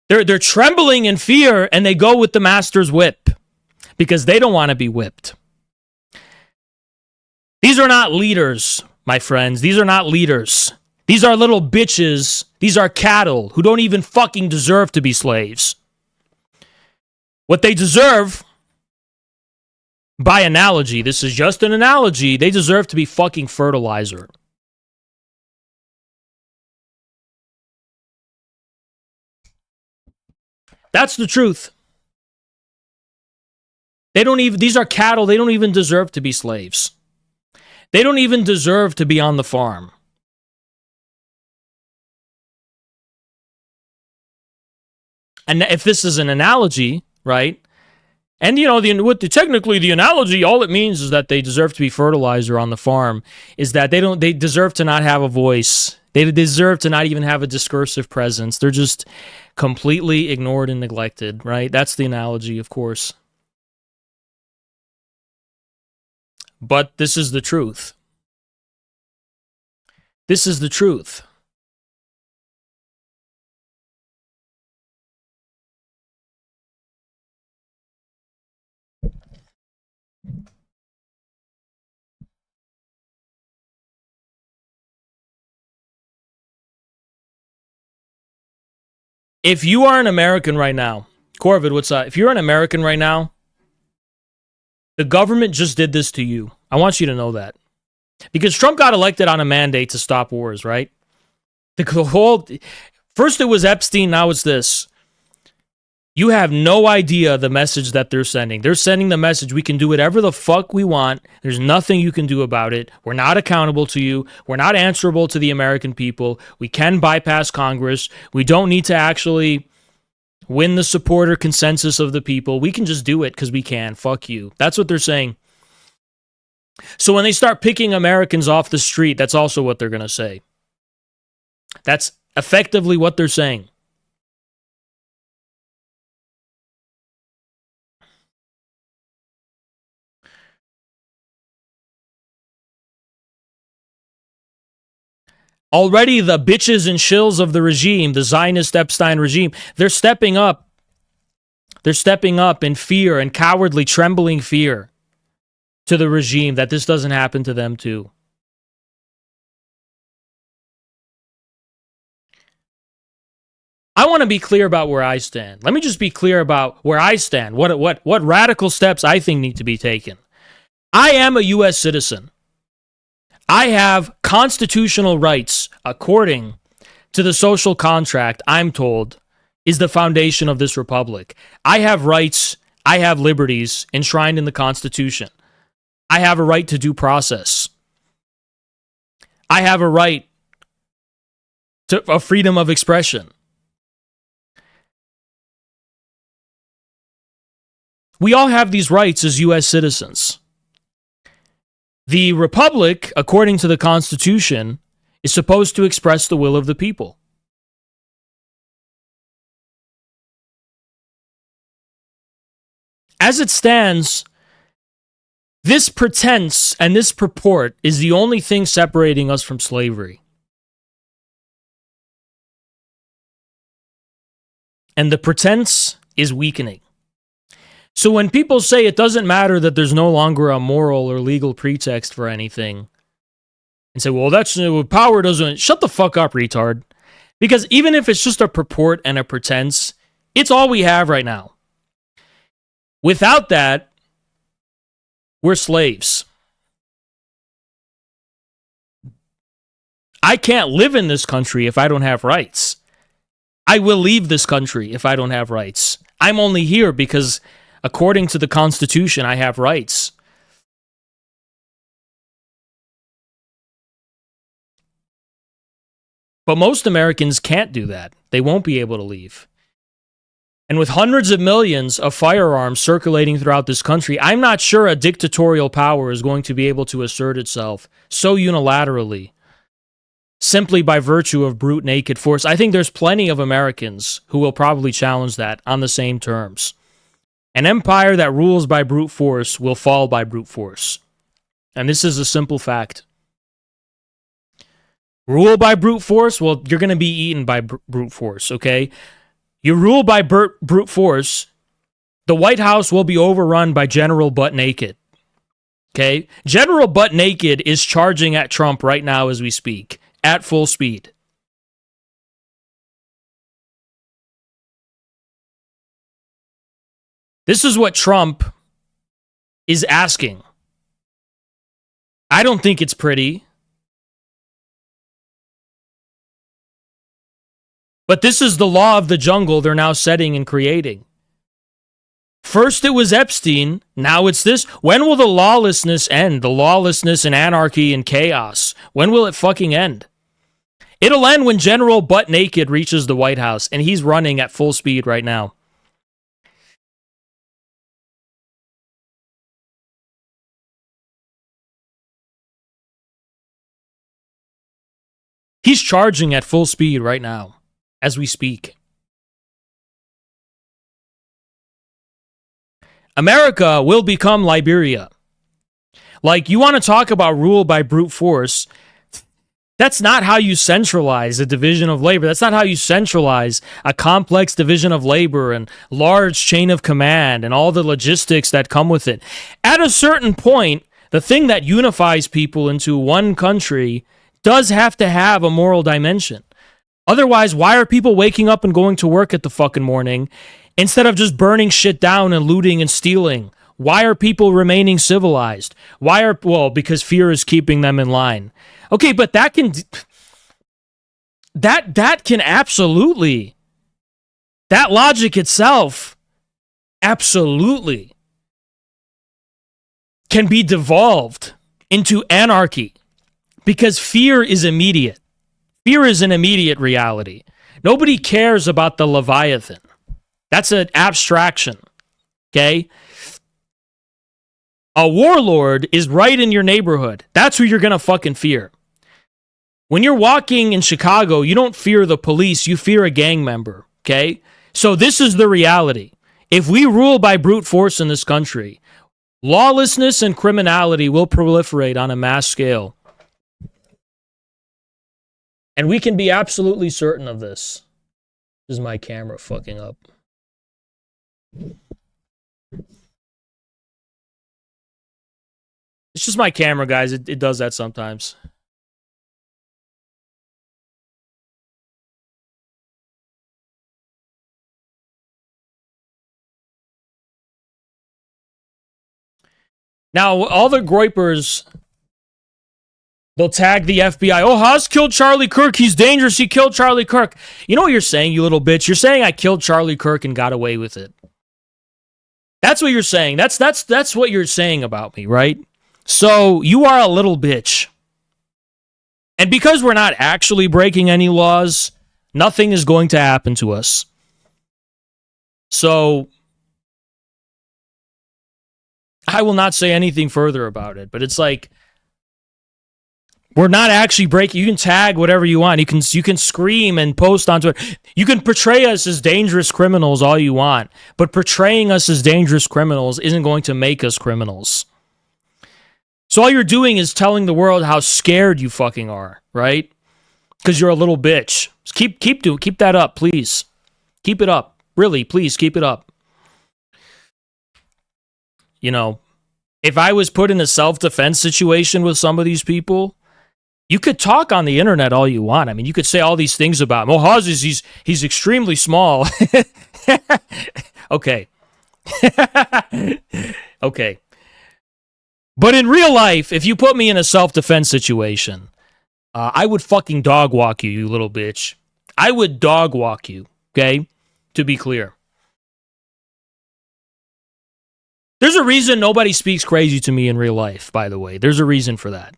They're trembling in fear, and they go with the Master's whip because they don't want to be whipped. These are not leaders, my friends. These are not leaders. These are little bitches. These are cattle who don't even fucking deserve to be slaves. What they deserve, by analogy, this is just an analogy, they deserve to be fucking fertilizer. That's the truth. These are cattle, they don't even deserve to be slaves. They don't even deserve to be on the farm. And if this is an analogy, right? And technically the analogy, all it means is that they deserve to be fertilizer on the farm, is that they deserve to not have a voice. They deserve to not even have a discursive presence. They're just completely ignored and neglected, right? That's the analogy, of course. But this is the truth. This is the truth. If you are an American right now, Corvid, what's up? If you're an American right now, the government just did this to you. I want you to know that. Because Trump got elected on a mandate to stop wars, right? First it was Epstein, now it's this. You have no idea the message that they're sending. They're sending the message, we can do whatever the fuck we want. There's nothing you can do about it. We're not accountable to you. We're not answerable to the American people. We can bypass Congress. We don't need to actually win the support or consensus of the people. We can just do it because we can. Fuck you. That's what they're saying. So when they start picking Americans off the street, that's also what they're going to say. That's effectively what they're saying. Already the bitches and shills of the regime, the Zionist Epstein regime, they're stepping up. They're stepping up in fear and cowardly, trembling fear to the regime that this doesn't happen to them too. I want to be clear about where I stand. Let me just be clear about where I stand. What radical steps I think need to be taken. I am a U.S. citizen. I have constitutional rights according to the social contract, I'm told, is the foundation of this republic. I have rights, I have liberties enshrined in the Constitution. I have a right to due process. I have a right to a freedom of expression. We all have these rights as U.S. citizens. The republic, according to the Constitution, is supposed to express the will of the people. As it stands, this pretense and this purport is the only thing separating us from slavery. And the pretense is weakening. So when people say it doesn't matter that there's no longer a moral or legal pretext for anything, and say, well, that's power doesn't, shut the fuck up, retard. Because even if it's just a purport and a pretense, it's all we have right now. Without that, we're slaves. I can't live in this country if I don't have rights. I will leave this country if I don't have rights. I'm only here because according to the Constitution, I have rights. But most Americans can't do that. They won't be able to leave. And with hundreds of millions of firearms circulating throughout this country, I'm not sure a dictatorial power is going to be able to assert itself so unilaterally, simply by virtue of brute naked force. I think there's plenty of Americans who will probably challenge that on the same terms. An empire that rules by brute force will fall by brute force. And this is a simple fact. Rule by brute force? Well, you're going to be eaten by brute force, okay? You rule by brute force, the White House will be overrun by General Butt Naked. Okay? General Butt Naked is charging at Trump right now as we speak, at full speed. This is what Trump is asking. I don't think it's pretty. But this is the law of the jungle they're now setting and creating. First it was Epstein, now it's this. When will the lawlessness end? The lawlessness and anarchy and chaos. When will it fucking end? It'll end when General Butt Naked reaches the White House, and he's running at full speed right now. He's charging at full speed right now, as we speak. America will become Liberia. Like, you want to talk about rule by brute force? That's not how you centralize a division of labor. That's not how you centralize a complex division of labor and large chain of command and all the logistics that come with it. At a certain point, the thing that unifies people into one country does have to have a moral dimension. Otherwise, why are people waking up and going to work at the fucking morning instead of just burning shit down and looting and stealing? Why are people remaining civilized? Well, because fear is keeping them in line. Okay, but that can absolutely, that logic itself absolutely can be devolved into anarchy because fear is immediate. Fear is an immediate reality. Nobody cares about the Leviathan. That's an abstraction, okay? A warlord is right in your neighborhood. That's who you're going to fucking fear. When you're walking in Chicago, you don't fear the police, you fear a gang member, okay? So this is the reality. If we rule by brute force in this country, lawlessness and criminality will proliferate on a mass scale. And we can be absolutely certain of this. This is my camera fucking up. It's just my camera, guys. It does that sometimes. Now, all the groypers, they'll tag the FBI. Oh, Haz killed Charlie Kirk. He's dangerous. He killed Charlie Kirk. You know what you're saying, you little bitch? You're saying I killed Charlie Kirk and got away with it. That's what you're saying. That's what you're saying about me, right? So you are a little bitch. And because we're not actually breaking any laws, nothing is going to happen to us. So I will not say anything further about it, but it's like, we're not actually breaking. You can tag whatever you want. You can scream and post onto it. You can portray us as dangerous criminals all you want, but portraying us as dangerous criminals isn't going to make us criminals. So all you're doing is telling the world how scared you fucking are, right? Because you're a little bitch. Keep that up, please. Keep it up. Really, please keep it up. You know, if I was put in a self-defense situation with some of these people, you could talk on the internet all you want. I mean, you could say all these things about him. Oh, Haz he's extremely small. Okay. Okay. But in real life, if you put me in a self-defense situation, I would fucking dog walk you, you little bitch. I would dog walk you, okay? To be clear. There's a reason nobody speaks crazy to me in real life, by the way. There's a reason for that.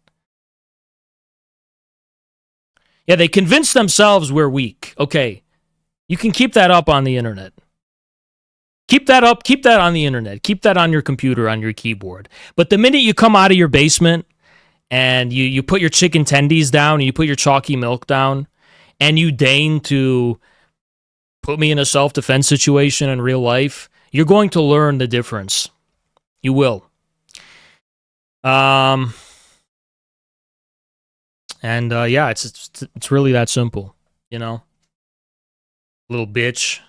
Yeah, they convince themselves we're weak. Okay, you can keep that up on the internet. Keep that up. Keep that on the internet. Keep that on your computer, on your keyboard. But the minute you come out of your basement and you put your chicken tendies down and you put your chalky milk down and you deign to put me in a self-defense situation in real life, you're going to learn the difference. You will. Yeah, it's really that simple, you know? Little bitch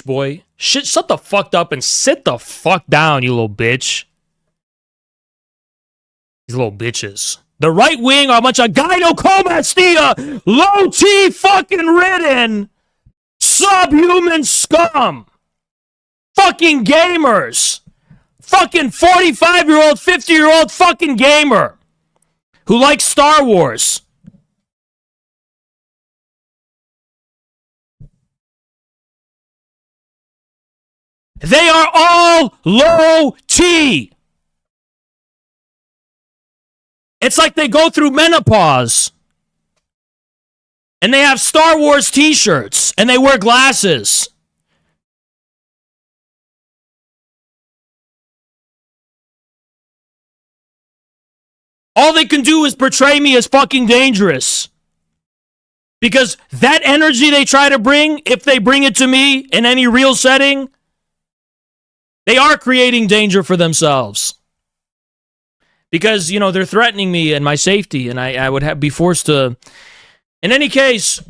boy. Shit, shut the fuck up and sit the fuck down, you little bitch. These little bitches. The right wing are a bunch of gynecomastia, low T fucking ridden, subhuman scum. Fucking gamers. Fucking 45-year-old, 50-year-old fucking gamer who likes Star Wars. They are all low T. It's like they go through menopause. And they have Star Wars t-shirts. And they wear glasses. All they can do is portray me as fucking dangerous. Because that energy they try to bring, if they bring it to me in any real setting, they are creating danger for themselves. Because, you know, they're threatening me and my safety, and I would be forced to... In any case,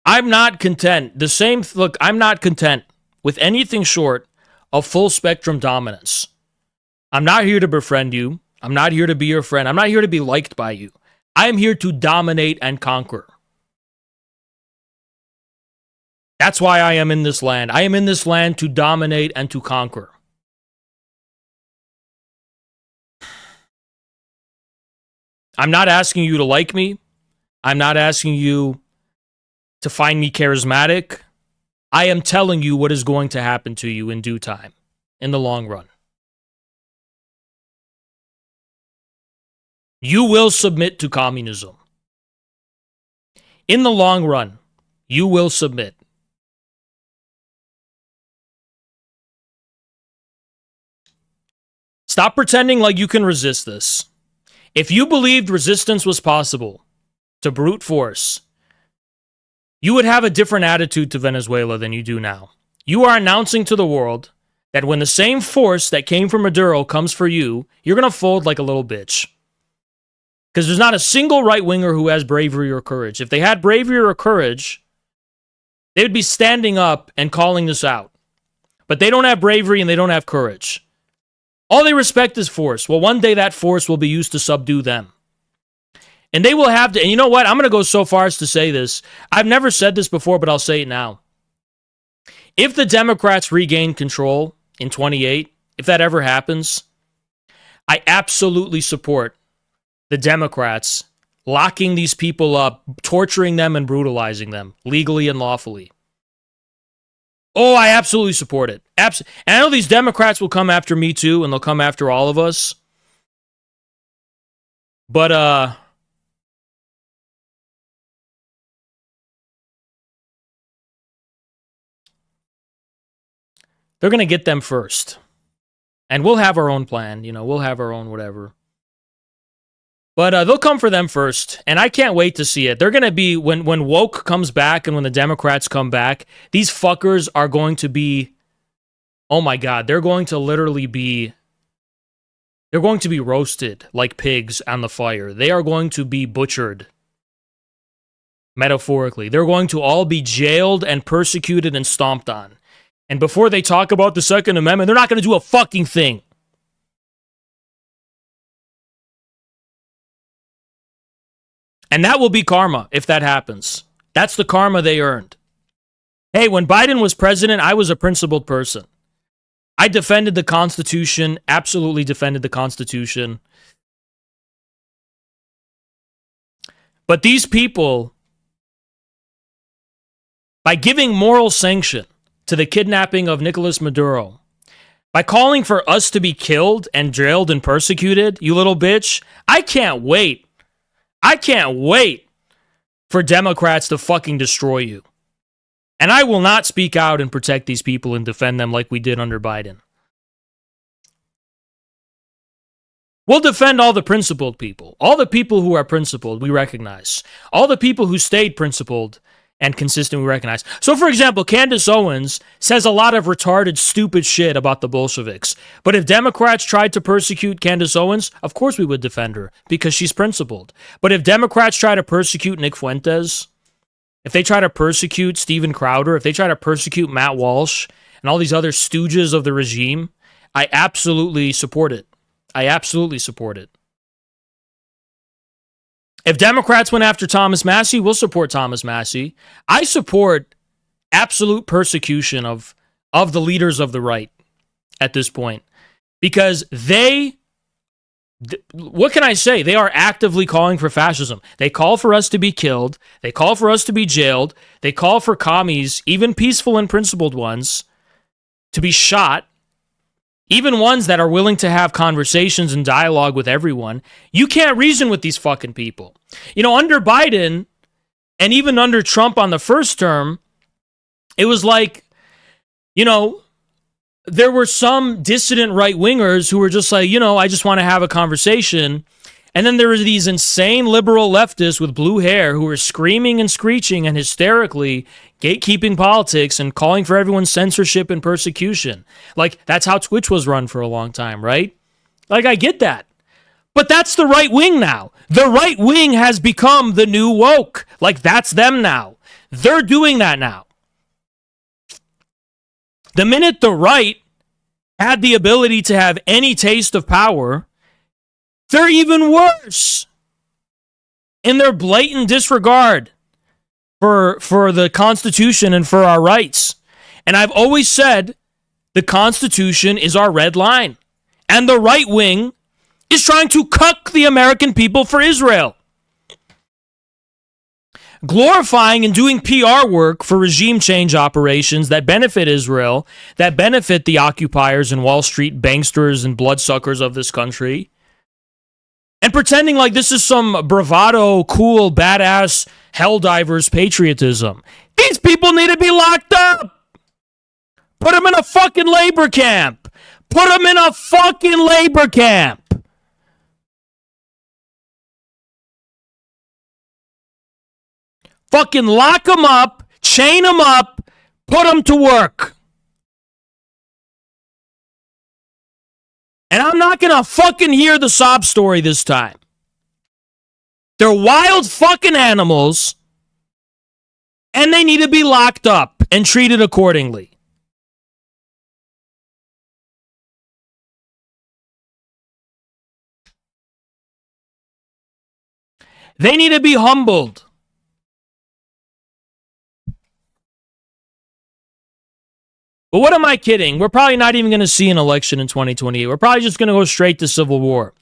I'm not content. I'm not content with anything short of full spectrum dominance. I'm not here to befriend you. I'm not here to be your friend. I'm not here to be liked by you. I'm here to dominate and conquer. That's why I am in this land. I am in this land to dominate and to conquer. I'm not asking you to like me. I'm not asking you to find me charismatic. I am telling you what is going to happen to you in due time, in the long run. You will submit to communism. In the long run, you will submit. Stop pretending like you can resist this. If you believed resistance was possible to brute force, you would have a different attitude to Venezuela than you do now. You are announcing to the world that when the same force that came from Maduro comes for you, you're going to fold like a little bitch. Because there's not a single right-winger who has bravery or courage. If they had bravery or courage, they would be standing up and calling this out. But they don't have bravery and they don't have courage. All they respect is force. Well, one day that force will be used to subdue them. And they will have to, and you know what? I'm going to go so far as to say this. I've never said this before, but I'll say it now. If the Democrats regain control in 28, if that ever happens, I absolutely support the Democrats locking these people up, torturing them and brutalizing them, legally and lawfully. Oh, I absolutely support it. And I know these Democrats will come after me too, and they'll come after all of us. But, they're going to get them first. And we'll have our own plan. You know, we'll have our own whatever. But they'll come for them first. And I can't wait to see it. They're going to be, when woke comes back and when the Democrats come back, these fuckers are going to be, oh my God, they're going to literally be, they're going to be roasted like pigs on the fire. They are going to be butchered. Metaphorically. They're going to all be jailed and persecuted and stomped on. And before they talk about the Second Amendment, they're not going to do a fucking thing. And that will be karma if that happens. That's the karma they earned. Hey, when Biden was president, I was a principled person. I defended the Constitution, absolutely defended the Constitution. But these people, by giving moral sanction to the kidnapping of Nicolas Maduro, By calling for us to be killed and jailed and persecuted, you little bitch, I can't wait. I can't wait for Democrats to fucking destroy you. And I will not speak out and protect these people and defend them like we did under Biden. We'll defend all the principled people. All the people who are principled, we recognize. All the people who stayed principled and consistent, we recognize. So, for example, Candace Owens says a lot of retarded, stupid shit about the Bolsheviks. But if Democrats tried to persecute Candace Owens, of course we would defend her because she's principled. But if Democrats try to persecute Nick Fuentes, if they try to persecute Steven Crowder, if they try to persecute Matt Walsh and all these other stooges of the regime, I absolutely support it. I absolutely support it. If Democrats went after Thomas Massie, we'll support Thomas Massie. I support absolute persecution of the leaders of the right at this point because what can I say? They are actively calling for fascism. They call for us to be killed. They call for us to be jailed. They call for commies, even peaceful and principled ones, to be shot. Even ones that are willing to have conversations and dialogue with everyone. You can't reason with these fucking people. You know, under Biden and even under Trump on the first term, it was like, you know, there were some dissident right-wingers who were just like, you know, I just want to have a conversation. And then there were these insane liberal leftists with blue hair who were screaming and screeching and hysterically gatekeeping politics and calling for everyone's censorship and persecution. Like, that's how Twitch was run for a long time, right? Like, I get that. But that's the right wing now. The right wing has become the new woke. Like, that's them now. They're doing that now. The minute the right had the ability to have any taste of power, they're even worse in their blatant disregard for the Constitution and for our rights. And I've always said the Constitution is our red line. And the right wing is trying to cuck the American people for Israel. Glorifying and doing PR work for regime change operations that benefit Israel, that benefit the occupiers and Wall Street banksters and bloodsuckers of this country. And pretending like this is some bravado, cool, badass, helldivers patriotism. These people need to be locked up. Put them in a fucking labor camp. Put them in a fucking labor camp. Fucking lock them up, chain them up, put them to work. And I'm not going to fucking hear the sob story this time. They're wild fucking animals, and they need to be locked up and treated accordingly. They need to be humbled. But what am I kidding? We're probably not even going to see an election in 2028. We're probably just going to go straight to civil war.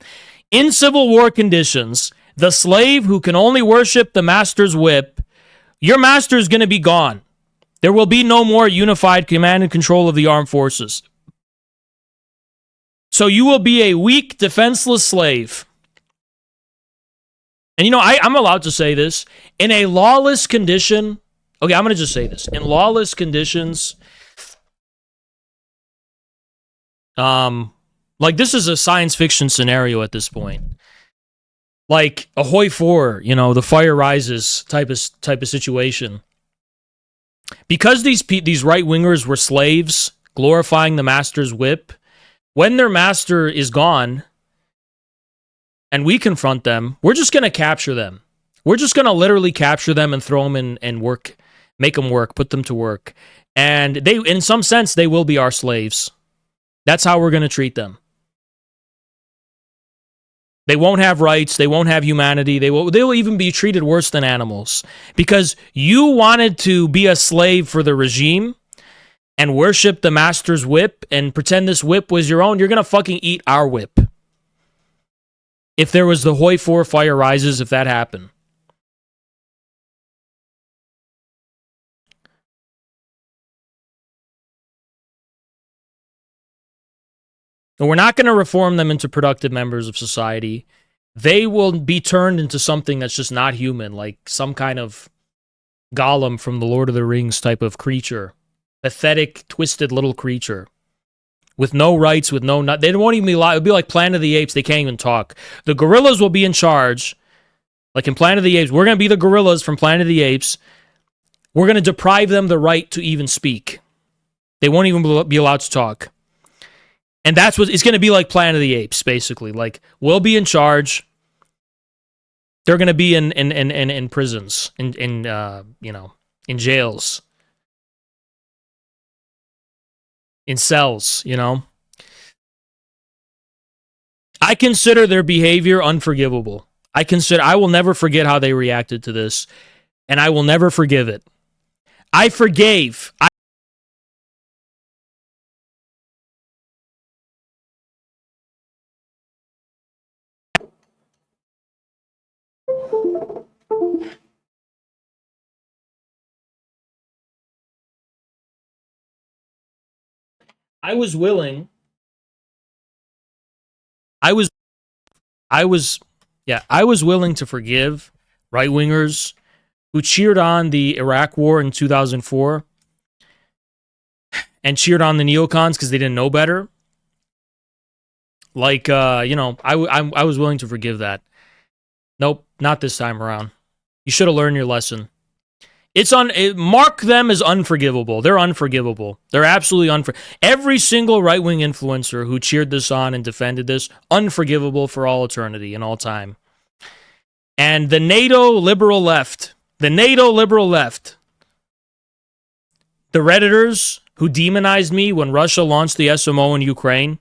In civil war conditions, the slave who can only worship the master's whip, your master is going to be gone. There will be no more unified command and control of the armed forces. So you will be a weak, defenseless slave. And you know, I'm allowed to say this. In a lawless condition, okay, I'm going to just say this. In lawless conditions, like this is a science fiction scenario at this point. Like Ahoy 4, you know, the fire rises type of situation. Because these right-wingers were slaves, glorifying the master's whip, when their master is gone and we confront them, we're just going to capture them. We're just going to literally capture them and throw them in and work, make them work, put them to work. And they, in some sense, they will be our slaves. That's how we're going to treat them. They won't have rights. They won't have humanity. They will even be treated worse than animals. Because you wanted to be a slave for the regime and worship the master's whip and pretend this whip was your own, you're going to fucking eat our whip. If there was the Hoi 4 fire rises, if that happened. And we're not going to reform them into productive members of society. They will be turned into something that's just not human, like some kind of Gollum from the Lord of the Rings type of creature. Pathetic, twisted little creature. With no rights, with no... They won't even be allowed. It'll be like Planet of the Apes. They can't even talk. The gorillas will be in charge. Like in Planet of the Apes, we're going to be the gorillas from Planet of the Apes. We're going to deprive them the right to even speak. They won't even be allowed to talk. And that's what it's going to be like Planet of the Apes, basically. Like, we'll be in charge. They're going to be in prisons, in jails, in cells, you know. I consider their behavior unforgivable. I will never forget how they reacted to this, and I will never forgive it. I forgave. I was willing. I was willing to forgive right-wingers who cheered on the Iraq war in 2004 and cheered on the neocons because they didn't know better. Like, I was willing to forgive that. Nope, not this time around. You should have learned your lesson. Mark them as unforgivable. They're unforgivable. They're absolutely unforgivable. Every single right-wing influencer who cheered this on and defended this, unforgivable for all eternity and all time. And the NATO liberal left, the Redditors who demonized me when Russia launched the SMO in Ukraine,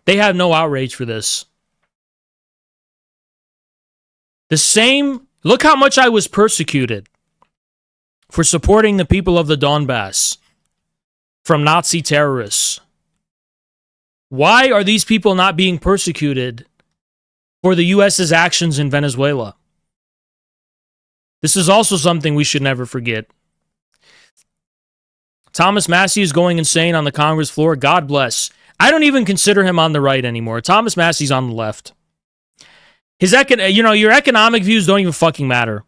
they have no outrage for this. Look how much I was persecuted for supporting the people of the Donbass from Nazi terrorists. Why are these people not being persecuted for the U.S.'s actions in Venezuela? This is also something we should never forget. Thomas Massie is going insane on the Congress floor. God bless. I don't even consider him on the right anymore. Thomas Massie's on the left. Your economic views don't even fucking matter.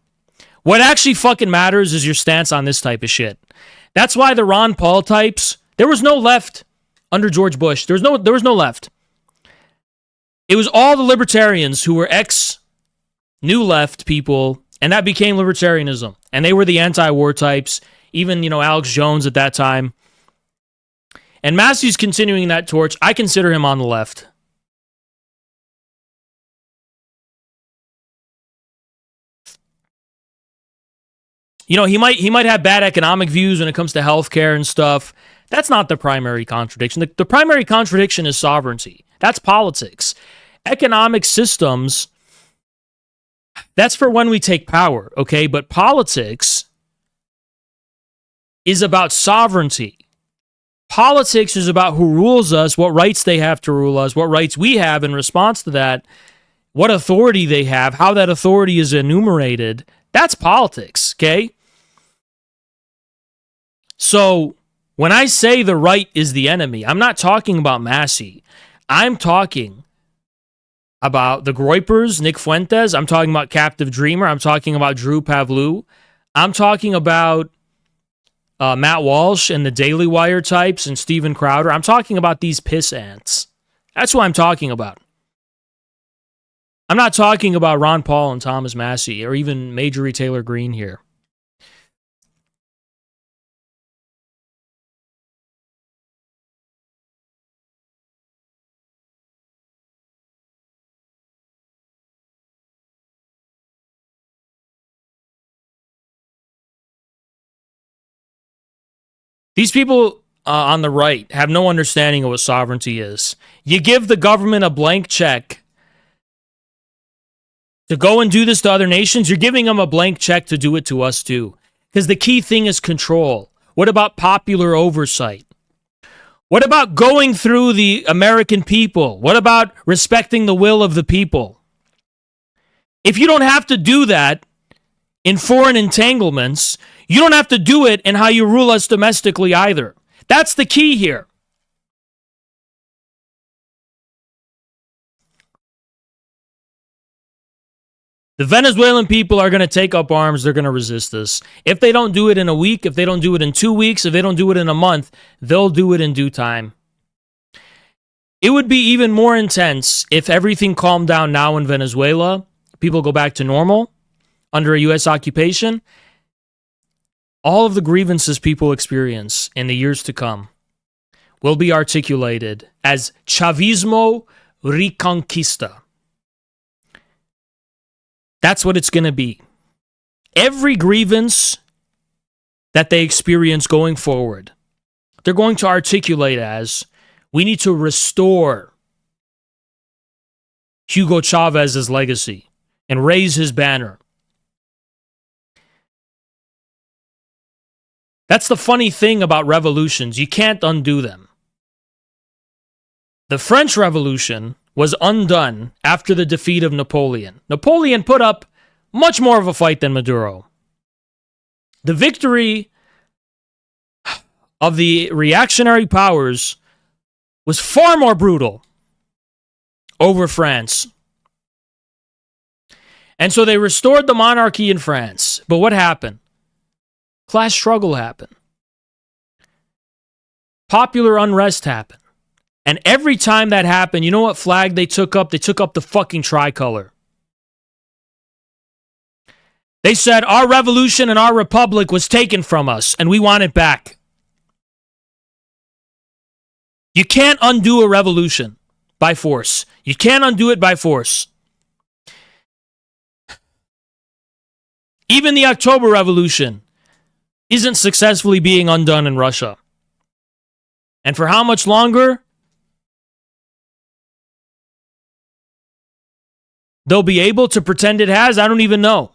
What actually fucking matters is your stance on this type of shit. That's why the Ron Paul types, there was no left under George Bush. There was no left. It was all the libertarians who were ex-New Left people, and that became libertarianism. And they were the anti-war types, even, Alex Jones at that time. And Massey's continuing that torch. I consider him on the left. He might have bad economic views when it comes to healthcare and stuff. That's not the primary contradiction. The primary contradiction is sovereignty. That's politics. Economic systems, that's for when we take power, okay? But politics is about sovereignty. Politics is about who rules us, what rights they have to rule us, what rights we have in response to that, what authority they have, how that authority is enumerated. That's politics, okay? So when I say the right is the enemy, I'm not talking about Massey. I'm talking about the Groypers, Nick Fuentes. I'm talking about Captive Dreamer. I'm talking about Drew Pavlou. I'm talking about Matt Walsh and the Daily Wire types and Steven Crowder. I'm talking about these piss ants. That's what I'm talking about. I'm not talking about Ron Paul and Thomas Massey or even Marjorie Taylor Greene here. These people on the right have no understanding of what sovereignty is. You give the government a blank check to go and do this to other nations, you're giving them a blank check to do it to us too. Because the key thing is control. What about popular oversight? What about going through the American people? What about respecting the will of the people? If you don't have to do that in foreign entanglements, you don't have to do it in how you rule us domestically either. That's the key here. The Venezuelan people are going to take up arms. They're going to resist this. If they don't do it in a week, if they don't do it in 2 weeks, if they don't do it in a month, they'll do it in due time. It would be even more intense if everything calmed down now in Venezuela. People go back to normal under a U.S. occupation. All of the grievances people experience in the years to come will be articulated as Chavismo Reconquista. That's what it's going to be. Every grievance that they experience going forward, they're going to articulate as, we need to restore Hugo Chavez's legacy and raise his banner. That's the funny thing about revolutions. You can't undo them. The French Revolution was undone after the defeat of Napoleon. Napoleon put up much more of a fight than Maduro. The victory of the reactionary powers was far more brutal over France. And so they restored the monarchy in France. But what happened? Class struggle happened. Popular unrest happened. And every time that happened, you know what flag they took up? They took up the fucking tricolor. They said, our revolution and our republic was taken from us, and we want it back. You can't undo a revolution by force. You can't undo it by force. Even the October Revolution isn't successfully being undone in Russia. And for how much longer? They'll be able to pretend it has? I don't even know.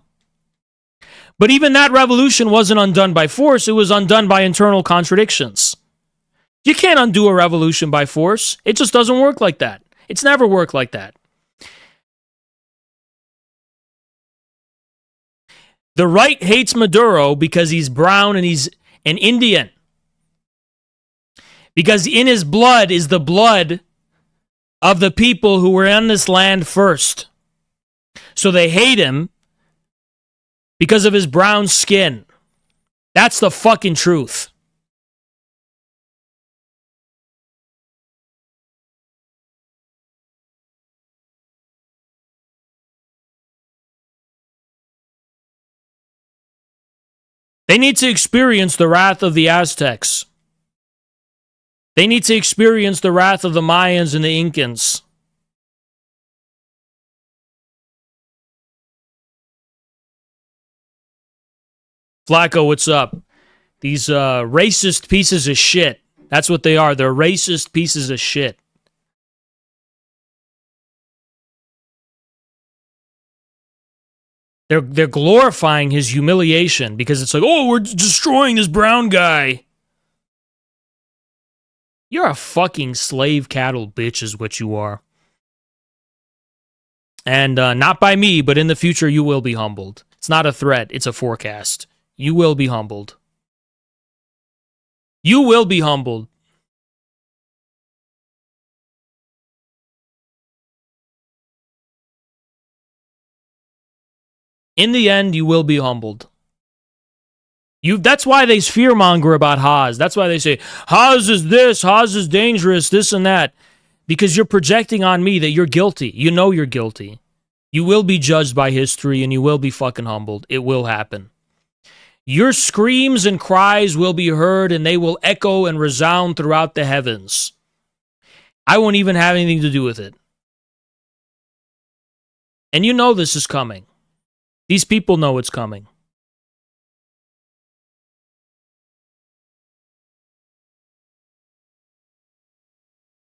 But even that revolution wasn't undone by force. It was undone by internal contradictions. You can't undo a revolution by force. It just doesn't work like that. It's never worked like that. The right hates Maduro because he's brown and he's an Indian. Because in his blood is the blood of the people who were on this land first. So they hate him because of his brown skin. That's the fucking truth. They need to experience the wrath of the Aztecs. They need to experience the wrath of the Mayans and the Incans. Flacco, what's up? These racist pieces of shit. That's what they are. They're racist pieces of shit. They're glorifying his humiliation because it's like, oh, we're destroying this brown guy. You're a fucking slave cattle bitch is what you are. And not by me, but in the future you will be humbled. It's not a threat, it's a forecast. You will be humbled. You will be humbled. In the end, you will be humbled. That's why they fearmonger about Haz. That's why they say, Haz is this, Haz is dangerous, this and that. Because you're projecting on me that you're guilty. You know you're guilty. You will be judged by history and you will be fucking humbled. It will happen. Your screams and cries will be heard and they will echo and resound throughout the heavens. I won't even have anything to do with it. And you know this is coming. These people know it's coming.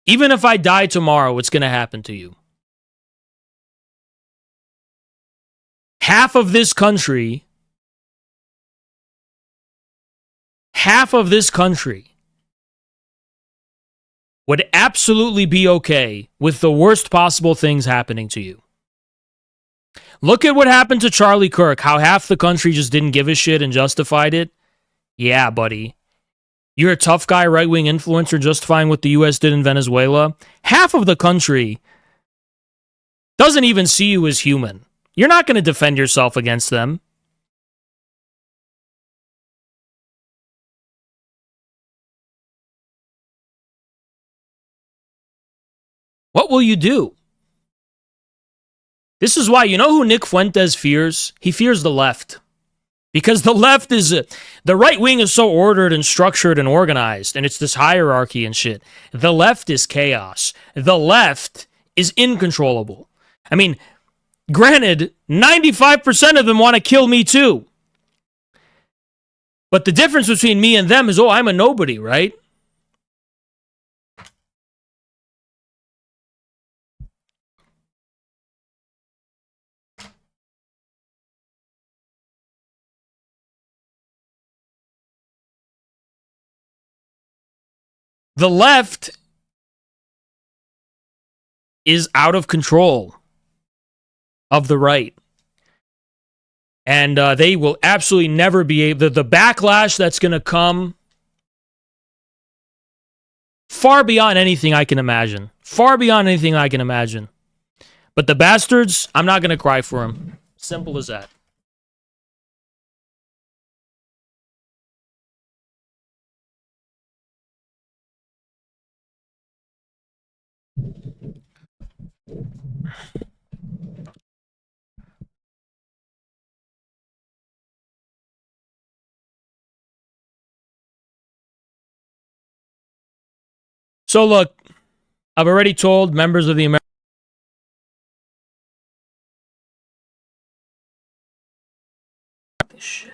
Even if I die tomorrow, it's going to happen to you. Half of this country would absolutely be okay with the worst possible things happening to you. Look at what happened to Charlie Kirk, how half the country just didn't give a shit and justified it. Yeah, buddy. You're a tough guy, right-wing influencer justifying what the U.S. did in Venezuela. Half of the country doesn't even see you as human. You're not going to defend yourself against them. What will you do? This is why, you know who Nick Fuentes fears? He fears the left. Because the left is, the right wing is so ordered and structured and organized, and it's this hierarchy and shit. The left is chaos. The left is incontrollable. I mean, granted, 95% of them want to kill me too. But the difference between me and them is, oh, I'm a nobody, right? The left is out of control of the right. And they will absolutely never be able, the backlash that's going to come far beyond anything I can imagine. Far beyond anything I can imagine. But the bastards, I'm not going to cry for them. Simple as that. So look, I've already told members of the American this shit.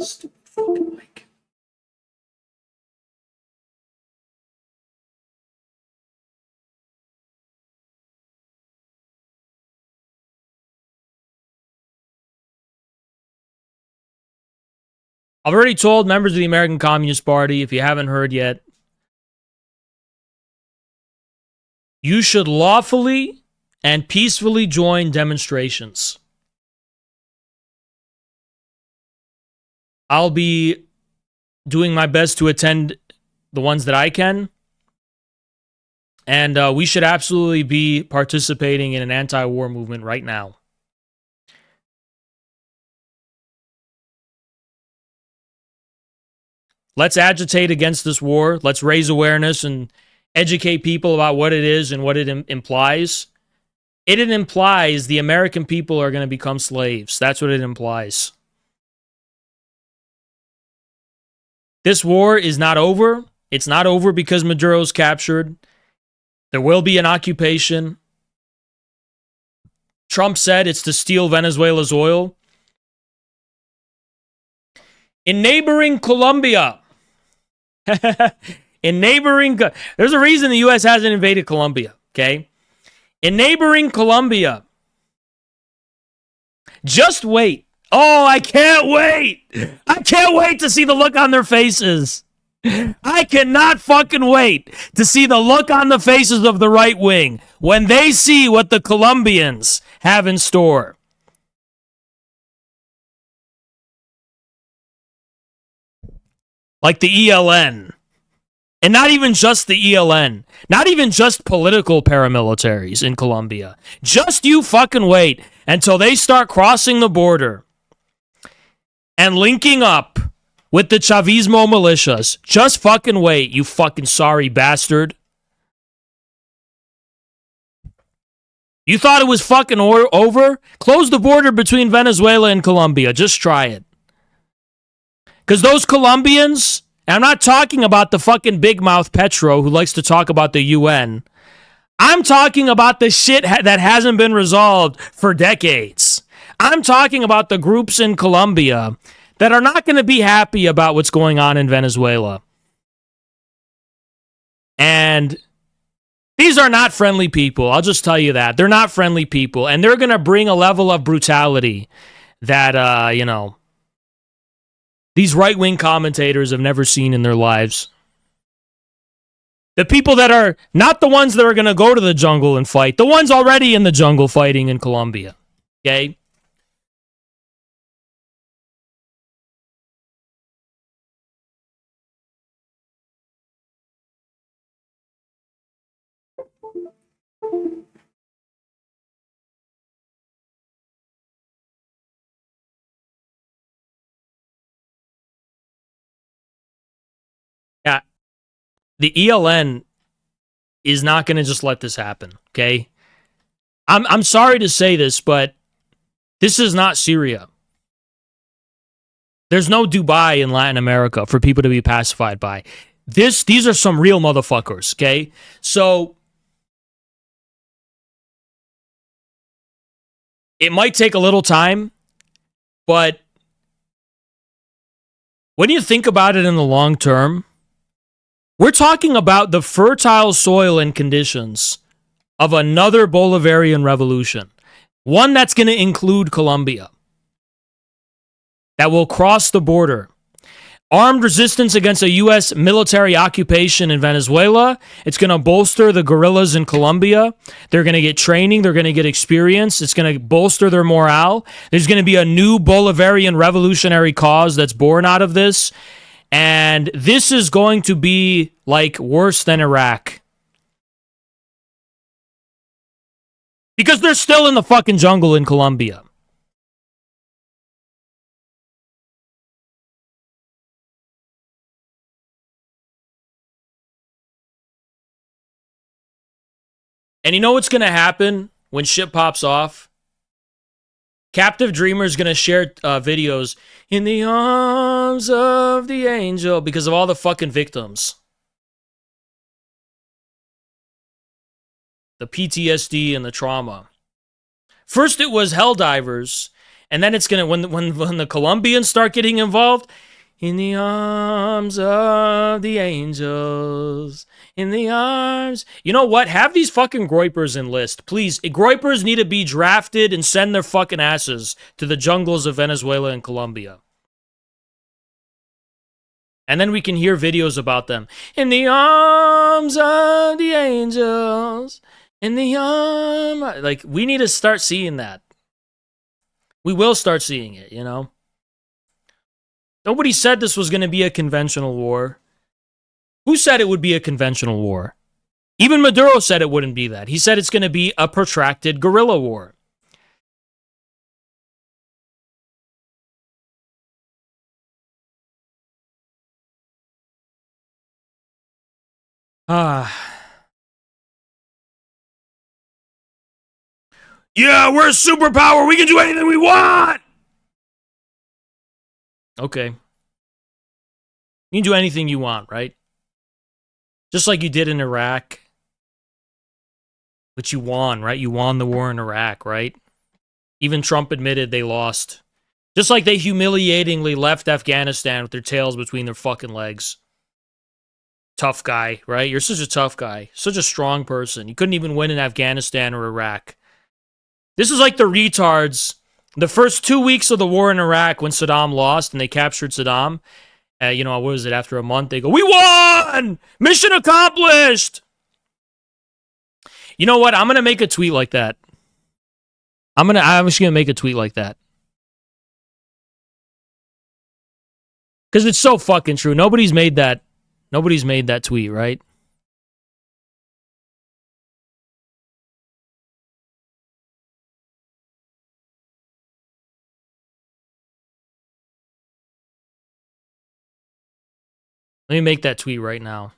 Stupid fucking mic. I've already told members of the American Communist Party, if you haven't heard yet, you should lawfully and peacefully join demonstrations. I'll be doing my best to attend the ones that I can. And we should absolutely be participating in an anti-war movement right now. Let's agitate against this war. Let's raise awareness and educate people about what it is and what it implies. It implies the American people are going to become slaves. That's what it implies. This war is not over. It's not over because Maduro's captured. There will be an occupation. Trump said it's to steal Venezuela's oil. In neighboring Colombia, there's a reason the U.S. hasn't invaded Colombia, okay? In neighboring Colombia, just wait. Oh, I can't wait. I can't wait to see the look on their faces. I cannot fucking wait to see the look on the faces of the right wing when they see what the Colombians have in store. Like the ELN. And not even just the ELN. Not even just political paramilitaries in Colombia. Just you fucking wait until they start crossing the border and linking up with the Chavismo militias. Just fucking wait, you fucking sorry bastard. You thought it was fucking over? Close the border between Venezuela and Colombia. Just try it. Because those Colombians, and I'm not talking about the fucking big mouth Petro who likes to talk about the UN. I'm talking about the shit that hasn't been resolved for decades. I'm talking about the groups in Colombia that are not going to be happy about what's going on in Venezuela. And these are not friendly people. I'll just tell you that. They're not friendly people. And they're going to bring a level of brutality that, these right-wing commentators have never seen in their lives. The people that are not the ones that are going to go to the jungle and fight. The ones already in the jungle fighting in Colombia. Okay? The ELN is not going to just let this happen, okay? I'm sorry to say this, but this is not Syria. There's no Dubai in Latin America for people to be pacified by. These are some real motherfuckers, okay? So it might take a little time, but when you think about it in the long term, we're talking about the fertile soil and conditions of another Bolivarian revolution. One that's going to include Colombia. That will cross the border. Armed resistance against a U.S. military occupation in Venezuela. It's going to bolster the guerrillas in Colombia. They're going to get training. They're going to get experience. It's going to bolster their morale. There's going to be a new Bolivarian revolutionary cause that's born out of this. And this is going to be like worse than Iraq. Because they're still in the fucking jungle in Colombia. And you know what's going to happen when shit pops off? Captive Dreamer's going to share videos in the arms of the angel because of all the fucking victims. The PTSD and the trauma. First it was Helldivers, and then it's going to, when the Colombians start getting involved, in the arms of the angels, in the arms. You know what? Have these fucking Groypers enlist. Please, Groypers need to be drafted and send their fucking asses to the jungles of Venezuela and Colombia. And then we can hear videos about them. In the arms of the angels, in the arms. Like, we need to start seeing that. We will start seeing it, you know? Nobody said this was going to be a conventional war. Who said it would be a conventional war? Even Maduro said it wouldn't be that. He said it's going to be a protracted guerrilla war. Yeah, we're a superpower. We can do anything we want. Okay. You can do anything you want, right? Just like you did in Iraq. But you won, right? You won the war in Iraq, right? Even Trump admitted they lost. Just like they humiliatingly left Afghanistan with their tails between their fucking legs. Tough guy, right? You're such a tough guy. Such a strong person. You couldn't even win in Afghanistan or Iraq. This is like the retards. The first 2 weeks of the war in Iraq when Saddam lost and they captured Saddam. You know, what was it? After a month, they go, we won! Mission accomplished! You know what? I'm going to make a tweet like that. I'm just going to make a tweet like that. Because it's so fucking true. Nobody's made that tweet, right? Let me make that tweet right now.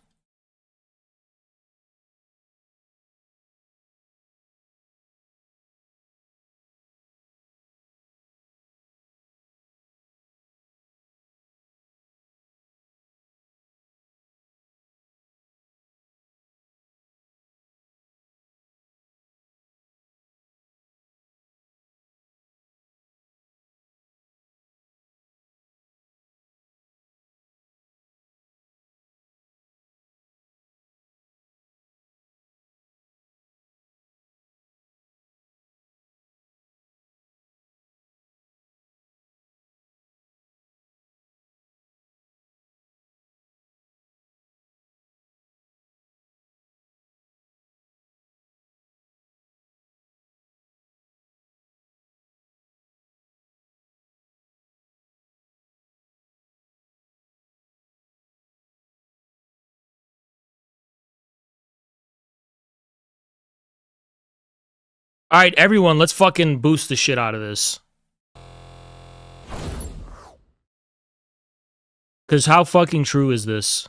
All right, everyone, let's fucking boost the shit out of this. Because how fucking true is this?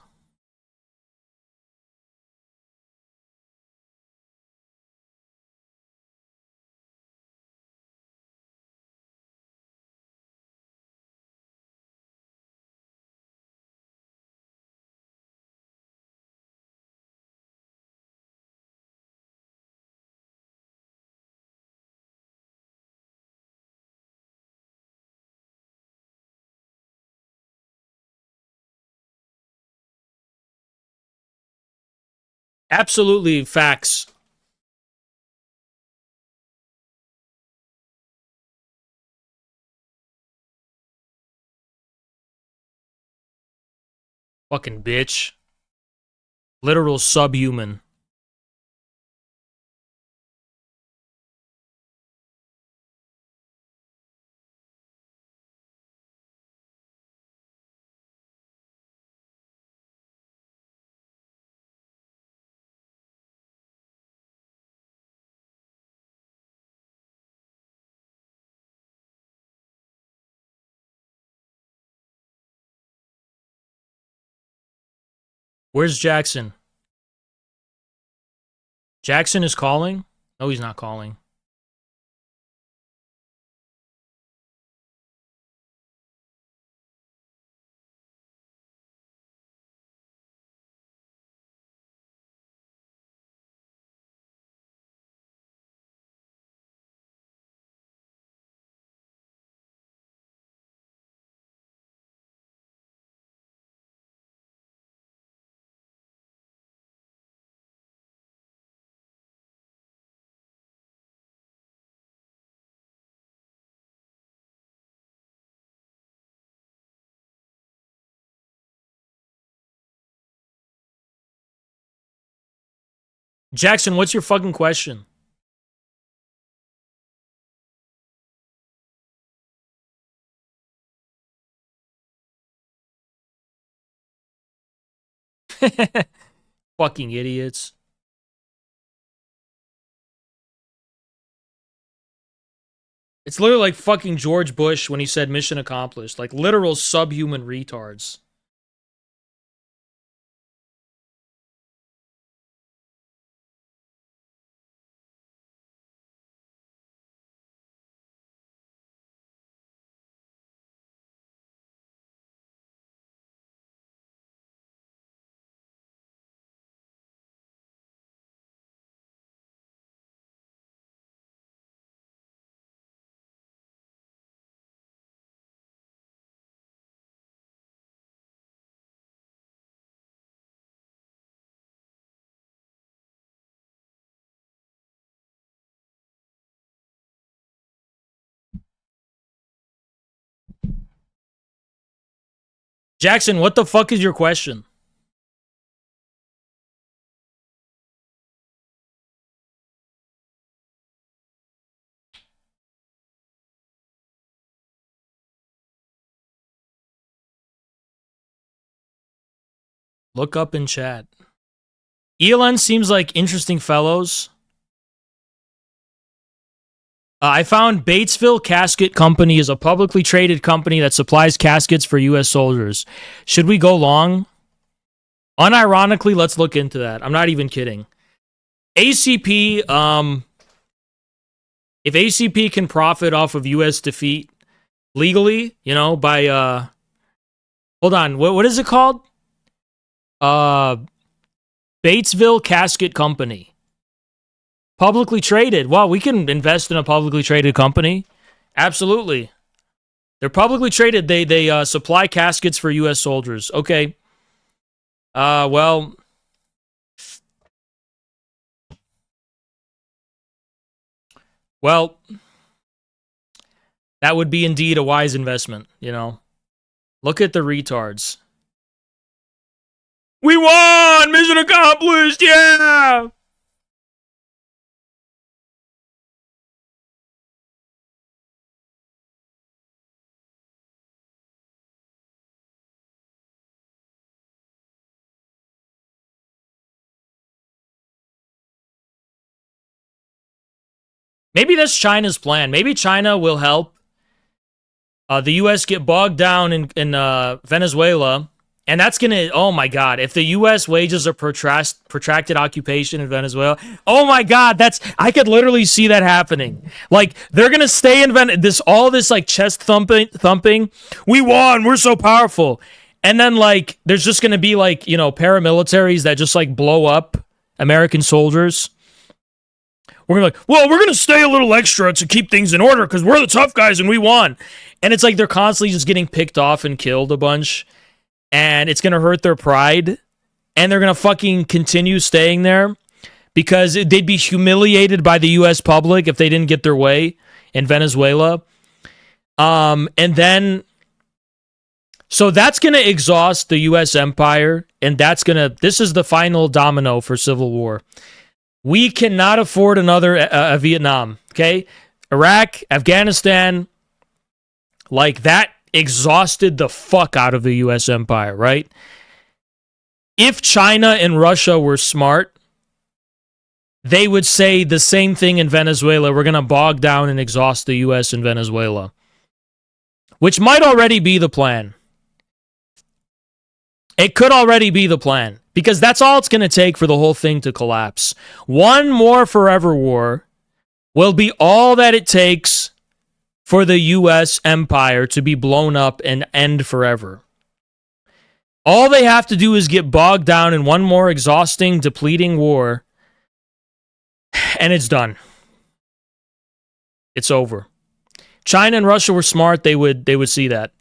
Absolutely facts. Fucking bitch. Literal subhuman. Where's Jackson? Jackson is calling? No, he's not calling. Jackson, what's your fucking question? Fucking idiots. It's literally like fucking George Bush when he said mission accomplished. Like literal subhuman retards. Jackson, what the fuck is your question? Look up in chat. ELN seems like interesting fellows. I found Batesville Casket Company is a publicly traded company that supplies caskets for U.S. soldiers. Should we go long? Unironically, let's look into that. I'm not even kidding. ACP, if ACP can profit off of U.S. defeat legally, you know, by, hold on, what is it called? Batesville Casket Company. Publicly traded. Wow, we can invest in a publicly traded company. Absolutely. They're publicly traded. They supply caskets for U.S. soldiers. Okay. Well, that would be indeed a wise investment, you know. Look at the retards. We won! Mission accomplished! Yeah! Maybe that's China's plan. Maybe China will help the U.S. get bogged down in Venezuela. And that's going to, oh my God, if the U.S. wages a protracted occupation in Venezuela, oh my God, I could literally see that happening. Like, they're going to stay in all this like chest thumping. We won, we're so powerful. And then like, there's just going to be like, you know, paramilitaries that just like blow up American soldiers. We're like, well, we're going to stay a little extra to keep things in order because we're the tough guys and we won. And it's like, they're constantly just getting picked off and killed a bunch. And it's going to hurt their pride. and they're going to fucking continue staying there because they'd be humiliated by the U.S. public if they didn't get their way in Venezuela. And then, so that's going to exhaust the U.S. empire, and this is the final domino for civil war. We cannot afford another Vietnam, okay? Iraq, Afghanistan, like that exhausted the fuck out of the U.S. empire, right? If China and Russia were smart, they would say the same thing in Venezuela. We're going to bog down and exhaust the U.S. in Venezuela, which might already be the plan. It could already be the plan because that's all it's going to take for the whole thing to collapse. One more forever war will be all that it takes for the U.S. empire to be blown up and end forever. All they have to do is get bogged down in one more exhausting, depleting war, and it's done. It's over. China and Russia were smart. They would see that.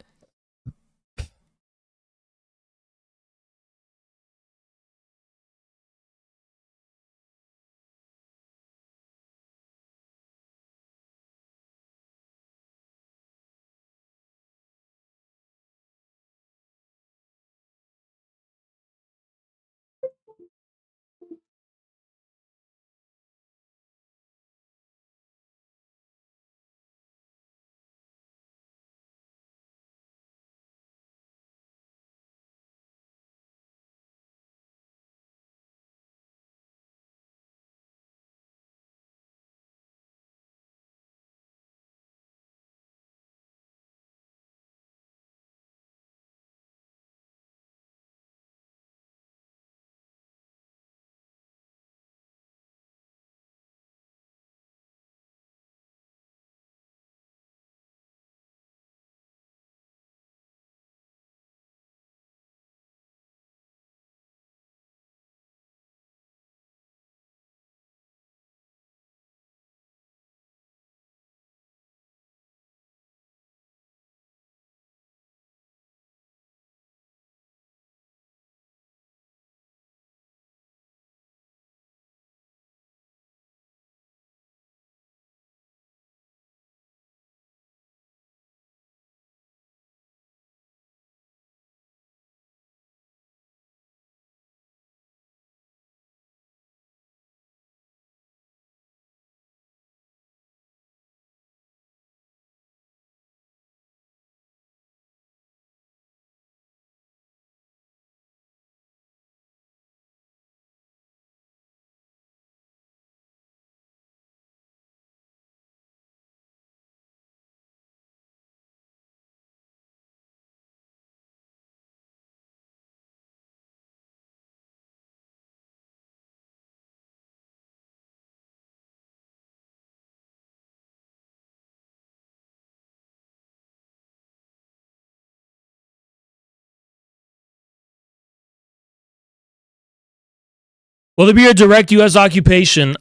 Will there be a direct U.S. occupation?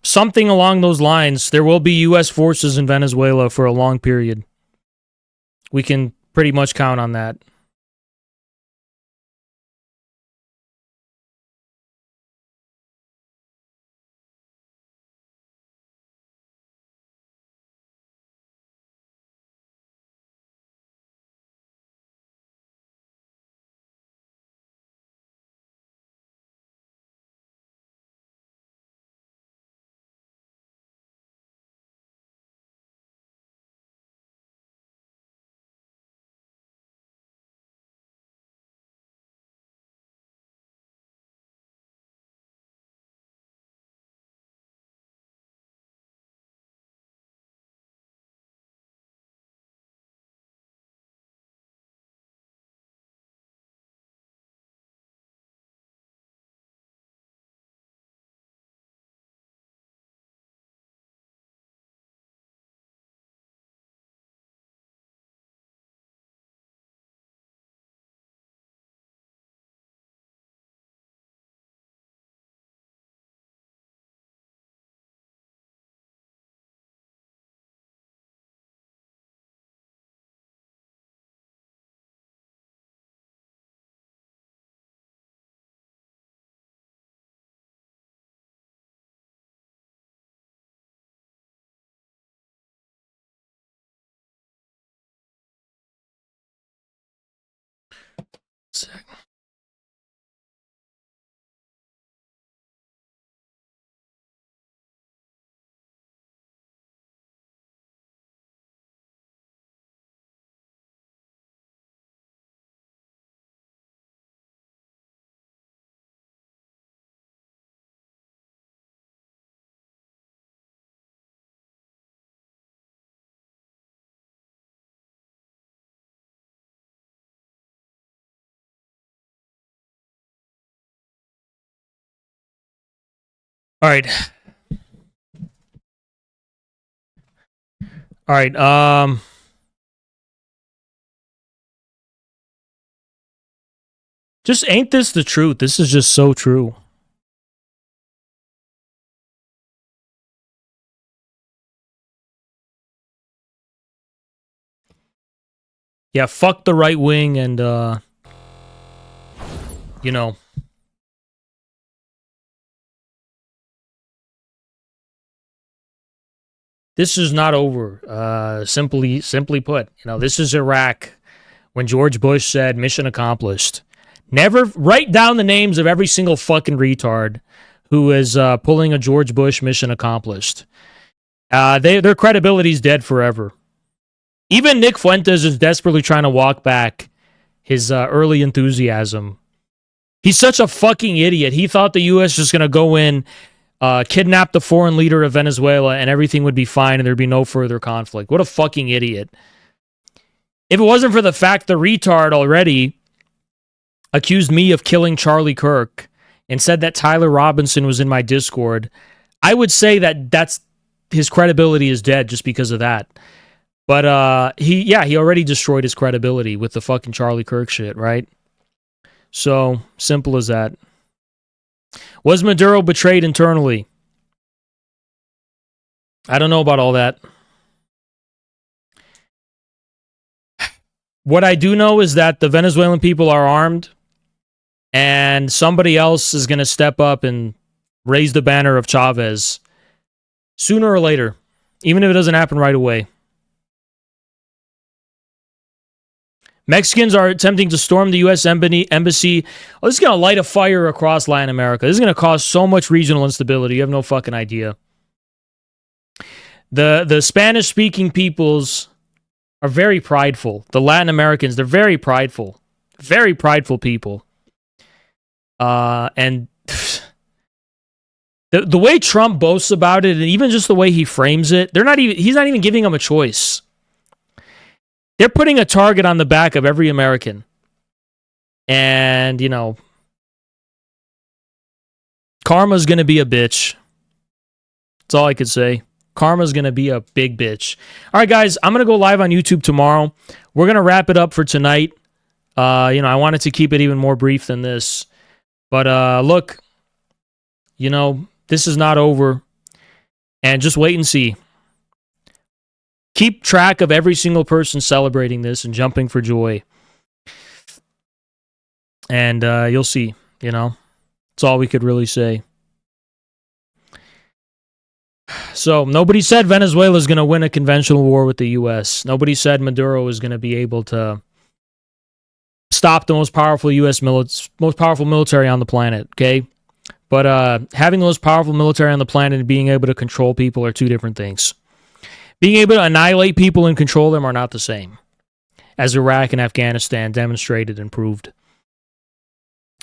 Something along those lines. There will be U.S. forces in Venezuela for a long period. We can pretty much count on that. All right. All right. Just ain't this the truth? This is just so true. Yeah, fuck the right wing and you know, this is not over. Simply put, this is Iraq when George Bush said mission accomplished. Never write down the names of every single fucking retard who is pulling a George Bush mission accomplished. Their credibility is dead forever. Even Nick Fuentes is desperately trying to walk back his early enthusiasm. He's such a fucking idiot. He thought the U.S. was going to go in, kidnap the foreign leader of Venezuela, and everything would be fine and there'd be no further conflict. What a fucking idiot. If it wasn't for the fact the retard already accused me of killing Charlie Kirk and said that Tyler Robinson was in my Discord, I would say that his credibility is dead just because of that. But he already destroyed his credibility with the fucking Charlie Kirk shit, right? So, simple as that. Was Maduro betrayed internally? I don't know about all that. What I do know is that the Venezuelan people are armed, and somebody else is going to step up and raise the banner of Chavez sooner or later, even if it doesn't happen right away. Mexicans are attempting to storm the U.S. embassy. Oh, this is going to light a fire across Latin America. This is going to cause so much regional instability. You have no fucking idea. The Spanish-speaking peoples are very prideful. The Latin Americans, they're very prideful. Very prideful people. And the way Trump boasts about it, and even just the way he frames it, he's not even giving them a choice. They're putting a target on the back of every American. And, karma's going to be a bitch. That's all I could say. Karma's going to be a big bitch. All right, guys, I'm going to go live on YouTube tomorrow. We're going to wrap it up for tonight. I wanted to keep it even more brief than this. But look, this is not over. And just wait and see. Keep track of every single person celebrating this and jumping for joy. And you'll see, That's all we could really say. So, nobody said Venezuela is going to win a conventional war with the U.S. Nobody said Maduro is going to be able to stop the most powerful most powerful military on the planet, okay? But having the most powerful military on the planet and being able to control people are two different things. Being able to annihilate people and control them are not the same, as Iraq and Afghanistan demonstrated and proved.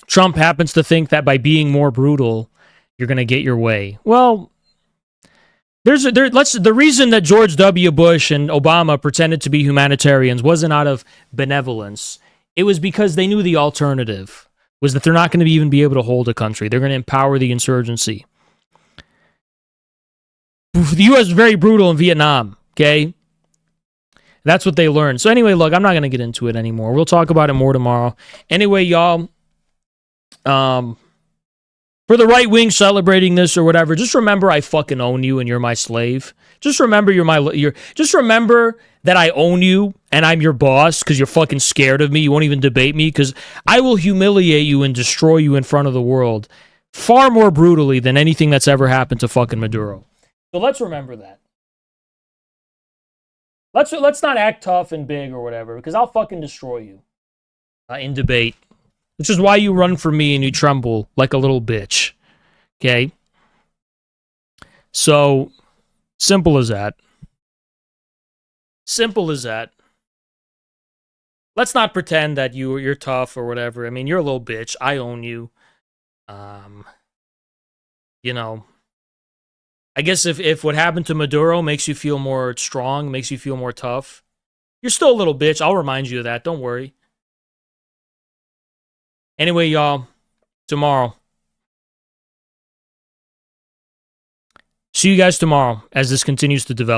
Trump happens to think that by being more brutal, you're going to get your way. Well, the reason that George W. Bush and Obama pretended to be humanitarians wasn't out of benevolence. It was because they knew the alternative was that they're not going to even be able to hold a country. They're going to empower the insurgency. The U.S. was very brutal in Vietnam, okay? That's what they learned. So anyway, look, I'm not going to get into it anymore. We'll talk about it more tomorrow. Anyway, y'all, for the right wing celebrating this or whatever, just remember I fucking own you and you're my slave. Just remember just remember that I own you and I'm your boss because you're fucking scared of me. You won't even debate me because I will humiliate you and destroy you in front of the world far more brutally than anything that's ever happened to fucking Maduro. So let's remember that. Let's not act tough and big or whatever, because I'll fucking destroy you in debate. Which is why you run from me and you tremble like a little bitch. Okay? So, simple as that. Simple as that. Let's not pretend that you're tough or whatever. I mean, you're a little bitch. I own you. I guess if what happened to Maduro makes you feel more strong, makes you feel more tough, you're still a little bitch. I'll remind you of that. Don't worry. Anyway, y'all, tomorrow. See you guys tomorrow as this continues to develop.